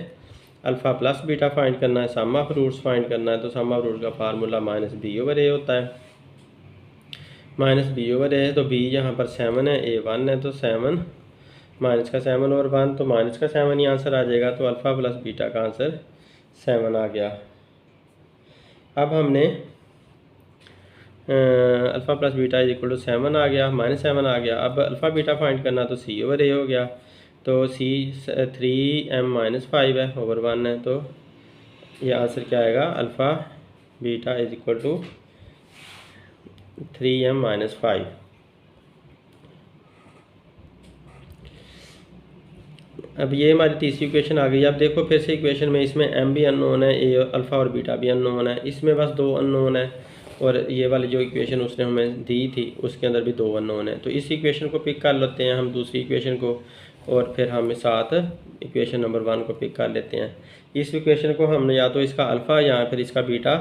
अल्फ़ा प्लस बीटा फाइंड करना है, सम ऑफ रूट्स फाइंड करना है। तो सम ऑफ रूट्स का फार्मूला -b/a होता है, -b/a, तो b यहाँ पर 7 है, a 1 है, तो 7 माइनस का 7 और 1, तो माइनस का 7 ही आंसर आ जाएगा, तो अल्फ़ा प्लस बीटा का आंसर 7 आ गया। अब हमने alpha plus beta is equal to 7 आ गया, -7 आ गया। अब अल्फ़ा बीटा फाइंड करना तो c/a हो गया, तो c 3m-5 है ओवर 1 है, तो ये आंसर क्या आएगा, alpha beta is equal to 3m-5। अब ये हमारी तीसरी इक्वेशन आ गई। अब देखो फिर से इक्वेशन में इसमें m भी अननोन है, ए अल्फ़ा और बीटा भी अननोन है, इसमें बस 2 अननोन है, और ये वाली जो इक्वेशन उसने हमें दी थी उसके अंदर भी 2 अननोन है। तो इस इक्वेशन को पिक कर लेते हैं हम, दूसरी इक्वेशन को, और फिर हम साथ इक्वेशन नंबर 1 को पिक कर लेते हैं। इस इक्वेशन को हमने या तो इसका अल्फ़ा या फिर इसका बीटा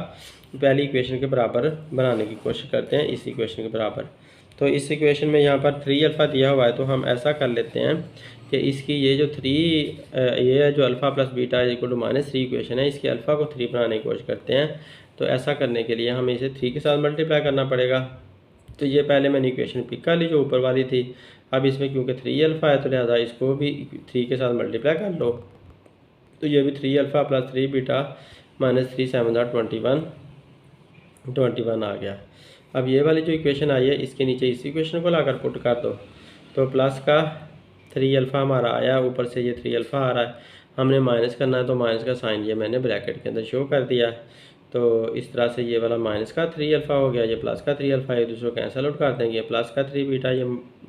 पहली इक्वेशन के बराबर बनाने की कोशिश करते हैं, इस इक्वेशन के बराबर। तो इस इक्वेशन में यहाँ पर 3 अल्फ़ा दिया हुआ है, तो हम ऐसा कर लेते हैं कि इसकी ये जो 3 ये है जो alpha plus beta is equal to -3 equation है, इसके अल्फ़ा को 3 बनाने की कोशिश करते हैं। तो ऐसा करने के लिए हमें इसे 3 के साथ मल्टीप्लाई करना पड़ेगा। तो ये पहले मैंने इक्वेशन पिक कर ली जो ऊपर वाली थी। अब इसमें क्योंकि 3 अल्फ़ा है तो लिहाजा इसको भी 3 के साथ मल्टीप्लाई कर लो, तो ये भी 3 अल्फ़ा प्लस 3 बीटा -3 7 21 आ गया। अब ये वाली जो इक्वेशन आई है इसके नीचे इस इक्वेशन को लाकर पुट कर दो, तो प्लस का 3 अल्फ़ा हमारा आया, ऊपर से ये 3 अल्फ़ा आ रहा है, हमने माइनस करना है तो माइनस का साइन ये मैंने ब्रैकेट के अंदर शो कर दिया। तो इस तरह से ये वाला माइनस का 3 अल्फ़ा हो गया, ये प्लस का 3 अल्फ़ा, एक दूसरे को कैंसिल आउट कर देंगे, प्लस का 3 बीटा, ये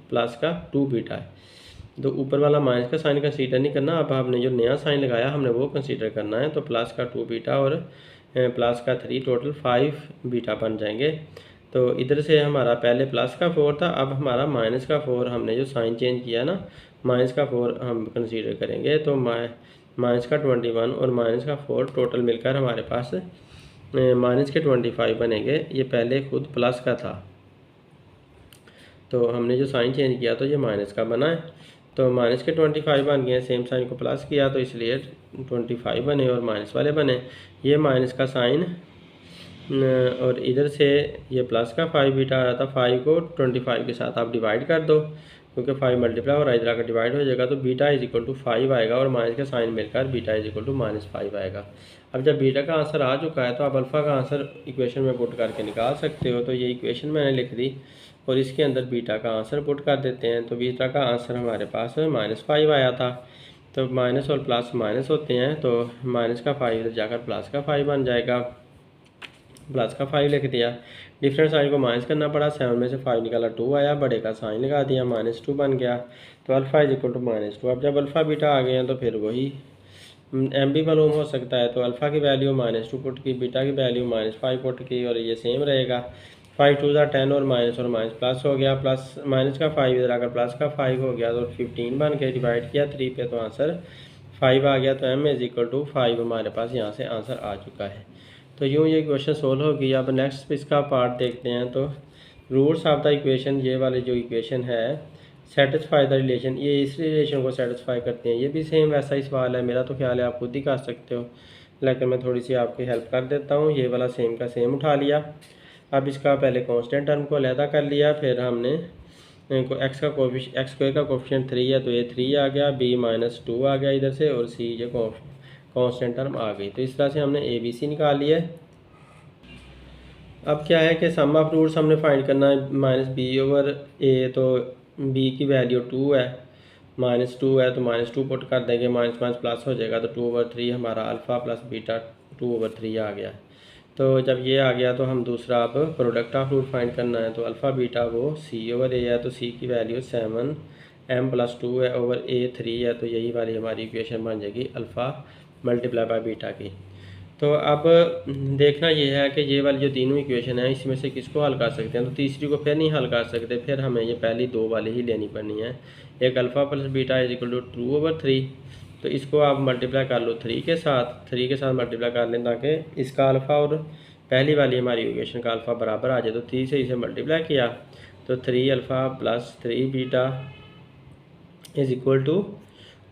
प्लस का 2 बीटा है। तो ऊपर वाला माइनस का साइन कंसीडर नहीं करना, अब हमने जो नया साइन लगाया हमने वो कंसीडर करना है। तो प्लस का 2 बीटा और प्लस का 3, टोटल 5 बीटा बन जाएंगे। तो इधर से हमारा पहले प्लस का 4 था, अब हमारा माइनस का 4, हमने जो साइन चेंज किया ना, माइनस का 4 हम कंसीडर करेंगे। तो माइनस का 21 और माइनस का 4 टोटल मिलकर हमारे पास माइनस के 25 बनेंगे। ये पहले खुद प्लस का था, तो हमने जो साइन चेंज किया तो ये माइनस का बना है। तो माइनस के 25 बन गए, सेम साइन को प्लस किया तो इसलिए 25 बने और माइनस वाले बने। ये माइनस का साइन और इधर से ये प्लस का 5 बीटा आ रहा था। 5 को 25 के साथ आप डिवाइड कर दो, क्योंकि 5 मल्टीप्लाई और इधर आकर डिवाइड हो जाएगा, तो बीटा इज इक्वल टू 5 आएगा और माइनस का साइन मिलकर बीटा इज इक्वल टू -5 आएगा। अब जब बीटा का आंसर आ चुका है तो आप अल्फ़ा का आंसर इक्वेशन में पुट करके निकाल सकते हो। तो ये इक्वेशन मैंने लिख दी और इसके अंदर बीटा का आंसर पुट कर देते हैं। तो बीटा का आंसर हमारे पास -5 आया था। तो माइनस और प्लस माइनस होते हैं, तो माइनस का 5 इधर जाकर प्लस का 5 बन जाएगा। प्लस का 5 लिख दिया, डिफरेंट साइन को माइनस करना पड़ा, 7 में से 5 निकाला 2 आया, बड़े का साइन लगा दिया, -2 बन गया। तो अल्फ़ा इज इक्वल टू -2। अब जब अल्फ़ा बीटा आ गए हैं तो फिर वही एम भी मालूम हो सकता है। तो अल्फ़ा की वैल्यू -2 पुट की, बीटा की वैल्यू -5 पुट की और ये सेम रहेगा। 5 2 10 और माइनस प्लस हो गया, प्लस माइनस का 5 इधर आकर प्लस का 5 हो गया, तो 15 बन के डिवाइड किया 3 पे तो आंसर 5 आ गया। तो एम इज इक्वल टू 5 हमारे पास यहाँ से आंसर आ चुका है। तो यूँ ये क्वेश्चन सोल्व हो गया। अब नेक्स्ट इसका पार्ट देखते हैं। तो रूट्स ऑफ द इक्वेशन, ये वाले जो इक्वेशन है, सेटिस्फाई द रिलेशन, ये इस रिलेशन को सेटिस्फाई करते हैं। ये भी सेम वैसा ही सवाल है, मेरा तो ख्याल है आप खुद ही कर सकते हो, लेकिन मैं थोड़ी सी आपकी हेल्प कर देता हूँ। ये वाला सेम का सेम उठा लिया। अब इसका पहले कांस्टेंट टर्म को अलहदा कर लिया, फिर हमने एक्स स्क्वायर का कोफिशिएंट 3 है तो ये 3 आ गया, b -2 आ गया इधर से, और c जो कांस्टेंट टर्म आ गई। तो इस तरह से हमने ABC निकाल लिया है। अब क्या है कि सम ऑफ रूट्स हमने फाइंड करना है -b/a। तो b की वैल्यू 2 है, -2 है तो -2 पुट कर देंगे, माइनस प्लस हो जाएगा, तो 2/3 हमारा अल्फ़ा प्लस बीटा 2/3 आ गया। तो जब ये आ गया तो हम दूसरा अब प्रोडक्ट ऑफ रूट फाइंड करना है। तो अल्फ़ा बीटा वो c/a है, तो c की वैल्यू 7 m + 2 है ओवर a 3 है, तो यही वाली हमारी इक्वेशन बन जाएगी अल्फ़ा मल्टीप्लाई बाय बीटा की। तो अब देखना ये है कि ये वाली जो तीनों इक्वेशन है इसमें से किसको हल कर सकते हैं। तो तीसरी को फिर नहीं हल कर सकते, फिर हमें ये पहली दो वाली ही लेनी पड़नी है। एक alpha plus beta is equal to 2/3, तो इसको आप मल्टीप्लाई कर लो 3 के साथ मल्टीप्लाई कर लें, ताकि इसका अल्फ़ा और पहली वाली हमारी इक्वेशन का अल्फ़ा बराबर आ जाए। तो 3 से इसे मल्टीप्लाई किया तो 3 alpha plus 3 beta is equal to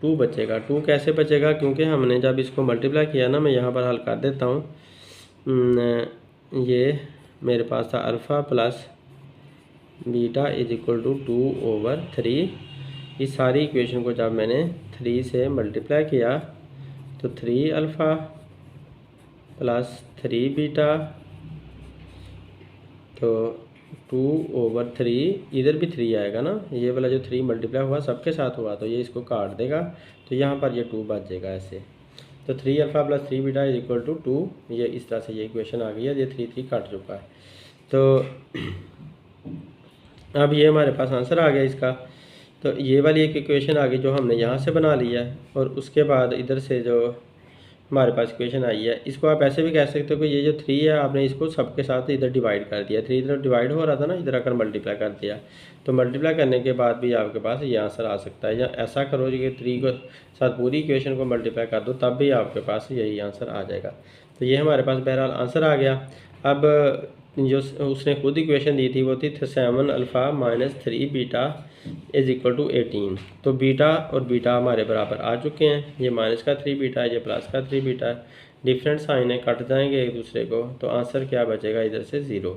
2 बचेगा। 2 कैसे बचेगा, क्योंकि हमने जब इसको मल्टीप्लाई किया ना, मैं यहाँ पर हल कर देता हूँ। ये मेरे पास था alpha plus beta is equal to 2/3। इस सारी इक्वेशन को जब मैंने 3 से मल्टीप्लाई किया तो 3 अल्फ़ा प्लस 3 बीटा, तो 2/3, इधर भी 3 आएगा ना, ये वाला जो 3 मल्टीप्लाई हुआ सबके साथ हुआ तो ये इसको काट देगा, तो यहाँ पर ये 2 बच जाएगा ऐसे। तो 3 alpha plus 3 beta is equal to 2, ये इस तरह से ये इक्वेशन आ गई है। ये 3 कट चुका है, तो अब ये हमारे पास आंसर आ गया इसका। तो ये वाली एक इक्वेशन आ गई जो हमने यहाँ से बना लिया है, और उसके बाद इधर से जो हमारे पास इक्वेशन आई है, इसको आप ऐसे भी कह सकते हो कि ये जो 3 है आपने इसको सबके साथ इधर डिवाइड कर दिया। 3 इधर डिवाइड हो रहा था ना, इधर आकर मल्टीप्लाई कर दिया, तो मल्टीप्लाई करने के बाद भी आपके पास ये आंसर आ सकता है। या ऐसा करो कि 3 को साथ पूरी इक्वेशन को मल्टीप्लाई कर दो, तब भी आपके पास यही आंसर आ जाएगा। तो ये हमारे पास बहरहाल आंसर आ गया। अब जो उसने खुद इक्वेशन दी थी वो थी 7 alpha minus 3 beta is equal to 18। तो बीटा और बीटा हमारे बराबर आ चुके हैं। ये माइनस का 3 बीटा है, ये प्लस का 3 बीटा है, डिफरेंट साइन है, कट जाएंगे एक दूसरे को, तो आंसर क्या बचेगा इधर से 0।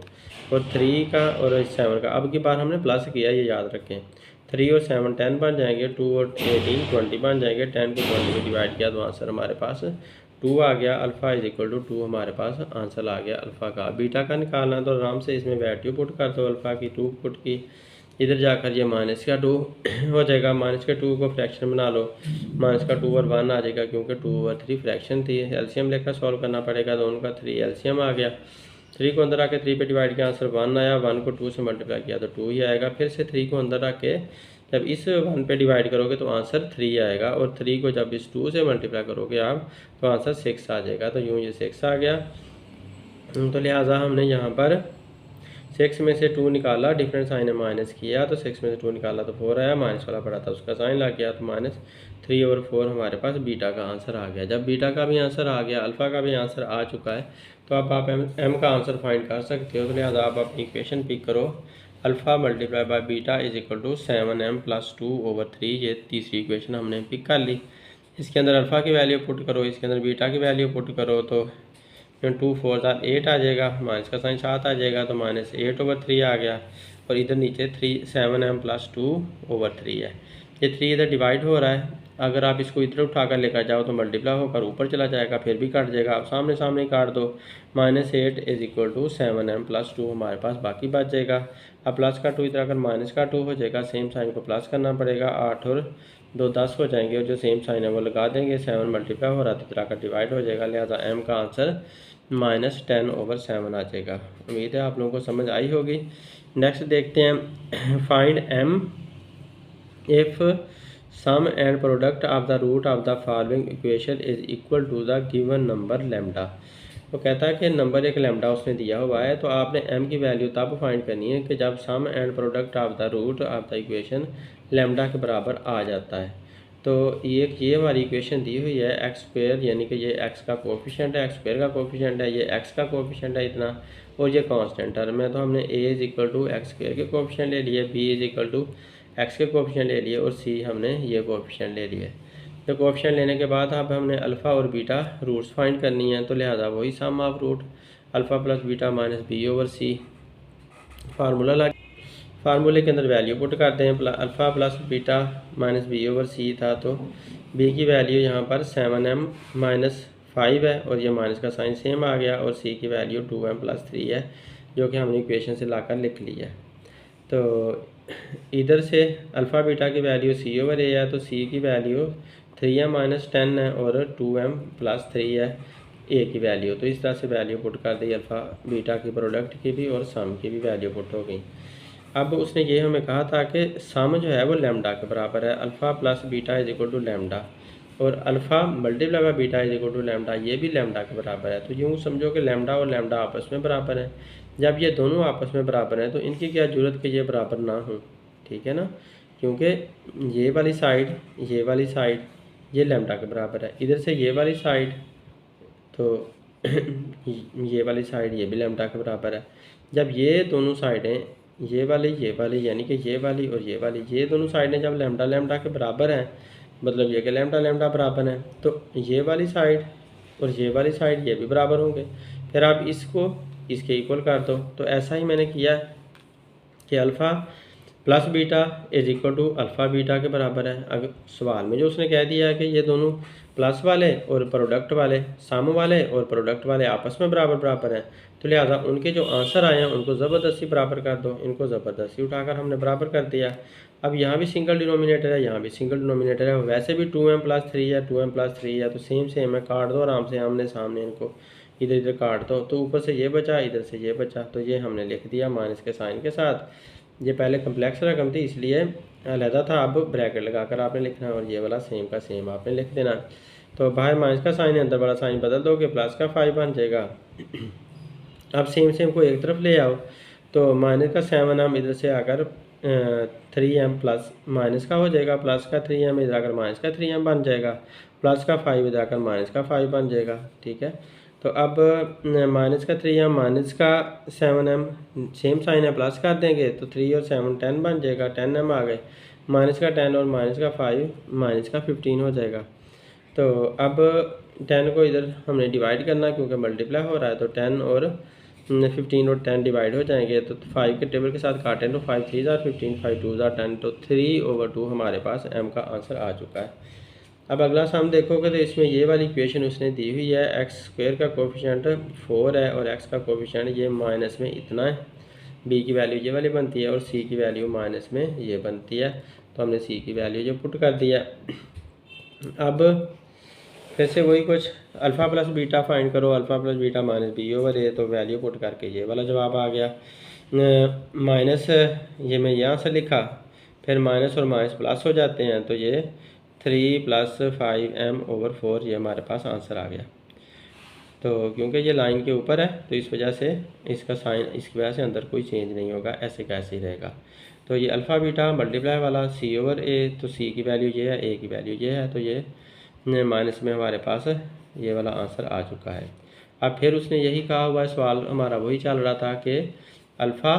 और 3 का और 7 का अब की बार हमने प्लस किया, ये याद रखें। 3 और 7 10 बन जाएंगे, 2 और 18 20 बन जाएंगे, 10 को 20 में डिवाइड किया तो आंसर हमारे पास 2 आ गया। अल्फ़ा इज इक्वल टू 2 हमारे पास आंसर आ गया अल्फ़ा का। बीटा का निकालना तो आराम से इसमें वैल्यू पुट कर दो, अल्फ़ा की 2 पुट की, इधर जाकर ये माइनस का 2 हो जाएगा। माइनस के 2 को फ्रैक्शन बना लो, माइनस का 2 और 1 आ जाएगा, क्योंकि 2/3 फ्रैक्शन थी। एलसीएम लेकर सॉल्व करना पड़ेगा, दोनों का 3 एलसीएम आ गया। 3 को अंदर आके 3 पे डिवाइड किया, आंसर 1 आया। 1 को 2 से मल्टीप्लाई किया तो 2 ही आएगा। फिर से 3 को अंदर रख के जब इस 1 पे डिवाइड करोगे तो आंसर 3 आएगा, और 3 को जब इस 2 से मल्टीप्लाई करोगे आप तो आंसर 6 आ जाएगा। तो यूँ ये 6 आ गया। तो लिहाजा हमने यहाँ पर 6 में से 2 निकाला, डिफरेंट साइन है माइनस किया तो 6 में से 2 निकाला तो 4 आया, माइनस वाला पड़ा था उसका साइन लग गया तो -3/4 हमारे पास बीटा का आंसर आ गया। जब बीटा का भी आंसर आ गया, अल्फ़ा का भी आंसर आ चुका है, तो अब आप एम का आंसर फाइंड कर सकते हो। तो लिहाजा आप अपनी इक्वेशन पिक करो, alpha multiply by beta is equal to 7m + 2/3। ये तीसरी इक्वेशन हमने पिक कर ली। इसके अंदर अल्फ़ा की वैल्यू पुट करो, इसके अंदर बीटा की वैल्यू पुट करो तो 2 4 8 आ जाएगा, माइनस का साइन 7 आ जाएगा तो -8/3 आ गया। और इधर नीचे 7m + 2/3 है। ये 3 इधर डिवाइड हो रहा है, अगर आप इसको इधर उठाकर लेकर जाओ तो मल्टीप्लाई होकर ऊपर चला जाएगा, फिर भी कट जाएगा। आप सामने सामने ही काट दो, -8 = 7m + 2 हमारे पास बाकी बच जाएगा। अब प्लस का 2 इधर अगर माइनस का 2 हो जाएगा, सेम साइन को प्लस करना पड़ेगा, 8 और 2 10 हो जाएंगे, और जो सेम साइन है वो लगा देंगे। 7 मल्टीप्लाई हो रहा है तो इधर आकर डिवाइड हो जाएगा, लिहाजा m का आंसर -10/7 आ जाएगा। उम्मीद है आप लोगों को समझ आई होगी। नेक्स्ट देखते हैं, find m if sum and product of the root of the following equation is equal to the given number lambda. तो कहता है कि नंबर एक लैम्डा उसने दिया हुआ है, तो आपने m की वैल्यू तब फाइंड करनी है कि जब sum and product of the root of the equation lambda के बराबर आ जाता है। तो ये हमारी इक्वेशन दी हुई है x², यानी कि ये x का कोफिशिएंट है, x² का कोफिशिएंट है, ये x का कोफिशिएंट है इतना, और ये कांस्टेंट टर्म है। तो हमने a = x² के कोफिशिएंट ले लिए, b = x के कोफिशिएंट ले लिए, और c हमने ये कोफिशिएंट ले लिए। तो कोफिशिएंट लेने के बाद अब हमने अल्फ़ा और बीटा रूट्स फाइंड करनी है, तो लिहाजा वही sum of root alpha + beta -b/c formula लगा। फार्मूले के अंदर वैल्यू पुट करते हैं, अल्फ़ा + बीटा -b/c था, तो b की वैल्यू यहाँ पर 7m - 5 है, और ये माइनस का साइन सेम आ गया, और c की वैल्यू 2m + 3 है, जो कि हमने इक्वेशन से लाकर लिख ली है। तो इधर से अल्फ़ा बीटा की वैल्यू c/a है, तो c की वैल्यू 3m - 10 है, और 2m + 3 है a की वैल्यू। तो इस तरह से वैल्यू पुट कर दी, अल्फ़ा बीटा की प्रोडक्ट की भी और सम की भी वैल्यू पुट हो गई। अब उसने ये हमें कहा था कि सम जो है वो लैम्डा के बराबर है, अल्फ़ा + बीटा = लैम्डा, और alpha multiply by beta = lambda, ये भी लैम्डा के बराबर है। तो यूँ समझो कि लैम्डा और लैम्डा आपस में बराबर हैं। जब ये दोनों आपस में बराबर हैं तो इनकी क्या ज़रूरत कि ये बराबर ना हो, ठीक है ना, क्योंकि ये वाली साइड ये लैम्डा के बराबर है, इधर से ये वाली साइड, तो ये वाली साइड ये भी लैम्डा के बराबर है। जब ये दोनों साइडें ये वाली यानी कि ये वाली और ये दोनों साइडें जब लैम्डा लैम्डा के बराबर हैं, मतलब ये कि लैम्डा लैम्डा बराबर है, तो ये वाली साइड और ये वाली साइड ये भी बराबर होंगे। फिर आप इसको इसके इक्वल कर दो। तो ऐसा ही मैंने किया कि अल्फ़ा + बीटा = अल्फ़ा बीटा के बराबर है। अगर सवाल में जो उसने कह दिया है कि ये दोनों प्लस वाले और प्रोडक्ट वाले, सम वाले और प्रोडक्ट वाले आपस में बराबर हैं, तो लिहाजा उनके जो आंसर आए हैं उनको ज़बरदस्ती बराबर कर दो। इनको ज़बरदस्ती उठाकर हमने बराबर कर दिया। अब यहाँ भी सिंगल डिनोमिनेटर है, यहाँ भी सिंगल डिनोमिनेटर है, वैसे भी 2m + 3 है, 2m + 3 है, तो सेम है, काट दो आराम से आमने सामने, इनको इधर इधर काट दो, तो ऊपर से ये बचा, इधर से ये बचा, तो ये हमने लिख दिया माइनस के साइन के साथ। ये पहले कम्प्लेक्स रकम थी इसलिए अलहदा था, अब ब्रैकेट लगाकर आपने लिखना है, और ये वाला सेम का सेम आपने लिख देना। तो बाहर माइनस का साइन है, अंदर वाला साइन बदल दोगे, प्लस का 5 बन जाएगा। अब सेम को एक तरफ ले आओ, तो माइनस का 7m इधर से आकर 3m प्लस माइनस का हो जाएगा, प्लस का 3m इधर आकर माइनस का 3m बन जाएगा, प्लस का 5 इधर आकर माइनस का 5 बन जाएगा, ठीक है। तो अब माइनस का 3m माइनस का 7m सेम साइन है, प्लस कर देंगे तो 3 और 7 10 बन जाएगा, 10m आ गए, माइनस का 10 और माइनस का 5 माइनस का 15 हो जाएगा। तो अब 10 को इधर हमने डिवाइड करना क्योंकि मल्टीप्लाई हो रहा है, तो 10 और 15 और 10 डिवाइड हो जाएंगे, तो 5 के टेबल के साथ काटें तो 5 3 = 15, 5 2 = 10, तो 3/2 हमारे पास m का आंसर आ चुका है। अब अगला सम देखोगे तो इसमें ये वाली इक्वेशन उसने दी हुई है, x² का कोफिशिएंट 4 है और x का कोफिशिएंट ये माइनस में इतना है, b की वैल्यू ये वाली बनती है, और c की वैल्यू माइनस में ये बनती है, तो हमने c की वैल्यू जो पुट कर दिया। अब फिर से वही कुछ, अल्फ़ा + बीटा फाइंड करो, अल्फ़ा + बीटा -b/a, तो वैल्यू पुट करके ये वाला जवाब आ गया। माइनस ये मैं यहाँ से लिखा, फिर माइनस और माइनस प्लस हो जाते हैं, तो ये 3 + 5m/4 ये हमारे पास आंसर आ गया। तो क्योंकि ये लाइन के ऊपर है तो इस वजह से इसका साइन, इसकी वजह से अंदर कोई चेंज नहीं होगा, ऐसे का ऐसे ही रहेगा। तो ये अल्फ़ा बीटा मल्टीप्लाई वाला सी ओवर ए, तो सी की वैल्यू ये है, ए की वैल्यू ये है, तो ये माइनस में हमारे पास ये वाला आंसर आ चुका है। अब फिर उसने यही कहा हुआ है, सवाल हमारा वही चल रहा था कि अल्फ़ा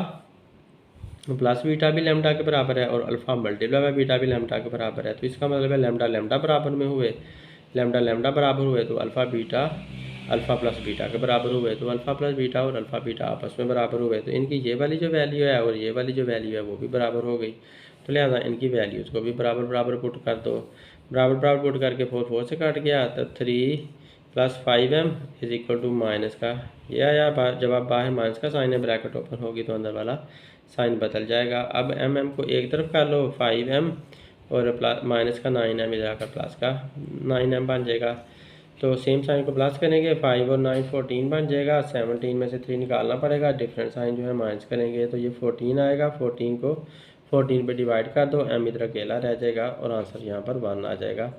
प्लस बीटा भी लैम्डा के बराबर है और अल्फ़ा मल्टीप्लाई बाय बीटा भी लैम्डा के बराबर है। तो इसका मतलब है लैम्डा लैम्डा बराबर में हुए, लैम्डा लैम्डा बराबर हुए तो alpha beta alpha plus beta के बराबर हुए, तो अल्फ़ा प्लस बीटा और अल्फ़ा बीटा आपस में बराबर हुए, तो इनकी ये वाली जो वैल्यू है और ये वाली जो वैल्यू है वो भी बराबर हो गई। तो लिहाजा इनकी वैल्यूज़ को भी बराबर बराबर पुट कर दो। बराबर बराबर पुट करके 4 4 से कट गया, तो 3 + 5m is equal to minus का ये आया। जब आप बाहर माइनस का साइन है, ब्रैकेट ओपन होगी तो अंदर वाला साइन बदल जाएगा। अब m को एक तरफ कर लो 5m और प्लस माइनस का 9m इधर आकर प्लस का 9m बन जाएगा। तो सेम साइन को प्लस करेंगे, 5 और 9 14 बन जाएगा। 17 में से 3 निकालना पड़ेगा, डिफरेंट साइन जो है माइनस करेंगे तो ये 14 आएगा। 14 को 14 पे डिवाइड कर दो, m इधर अकेला रह जाएगा और आंसर यहाँ पर 1 आ जाएगा।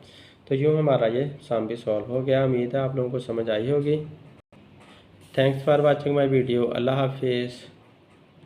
तो यूँ हमारा ये सम भी सॉल्व हो गया। उम्मीद है आप लोगों को समझ आई होगी। Thanks for watching my video. अल्लाह हाफिज़।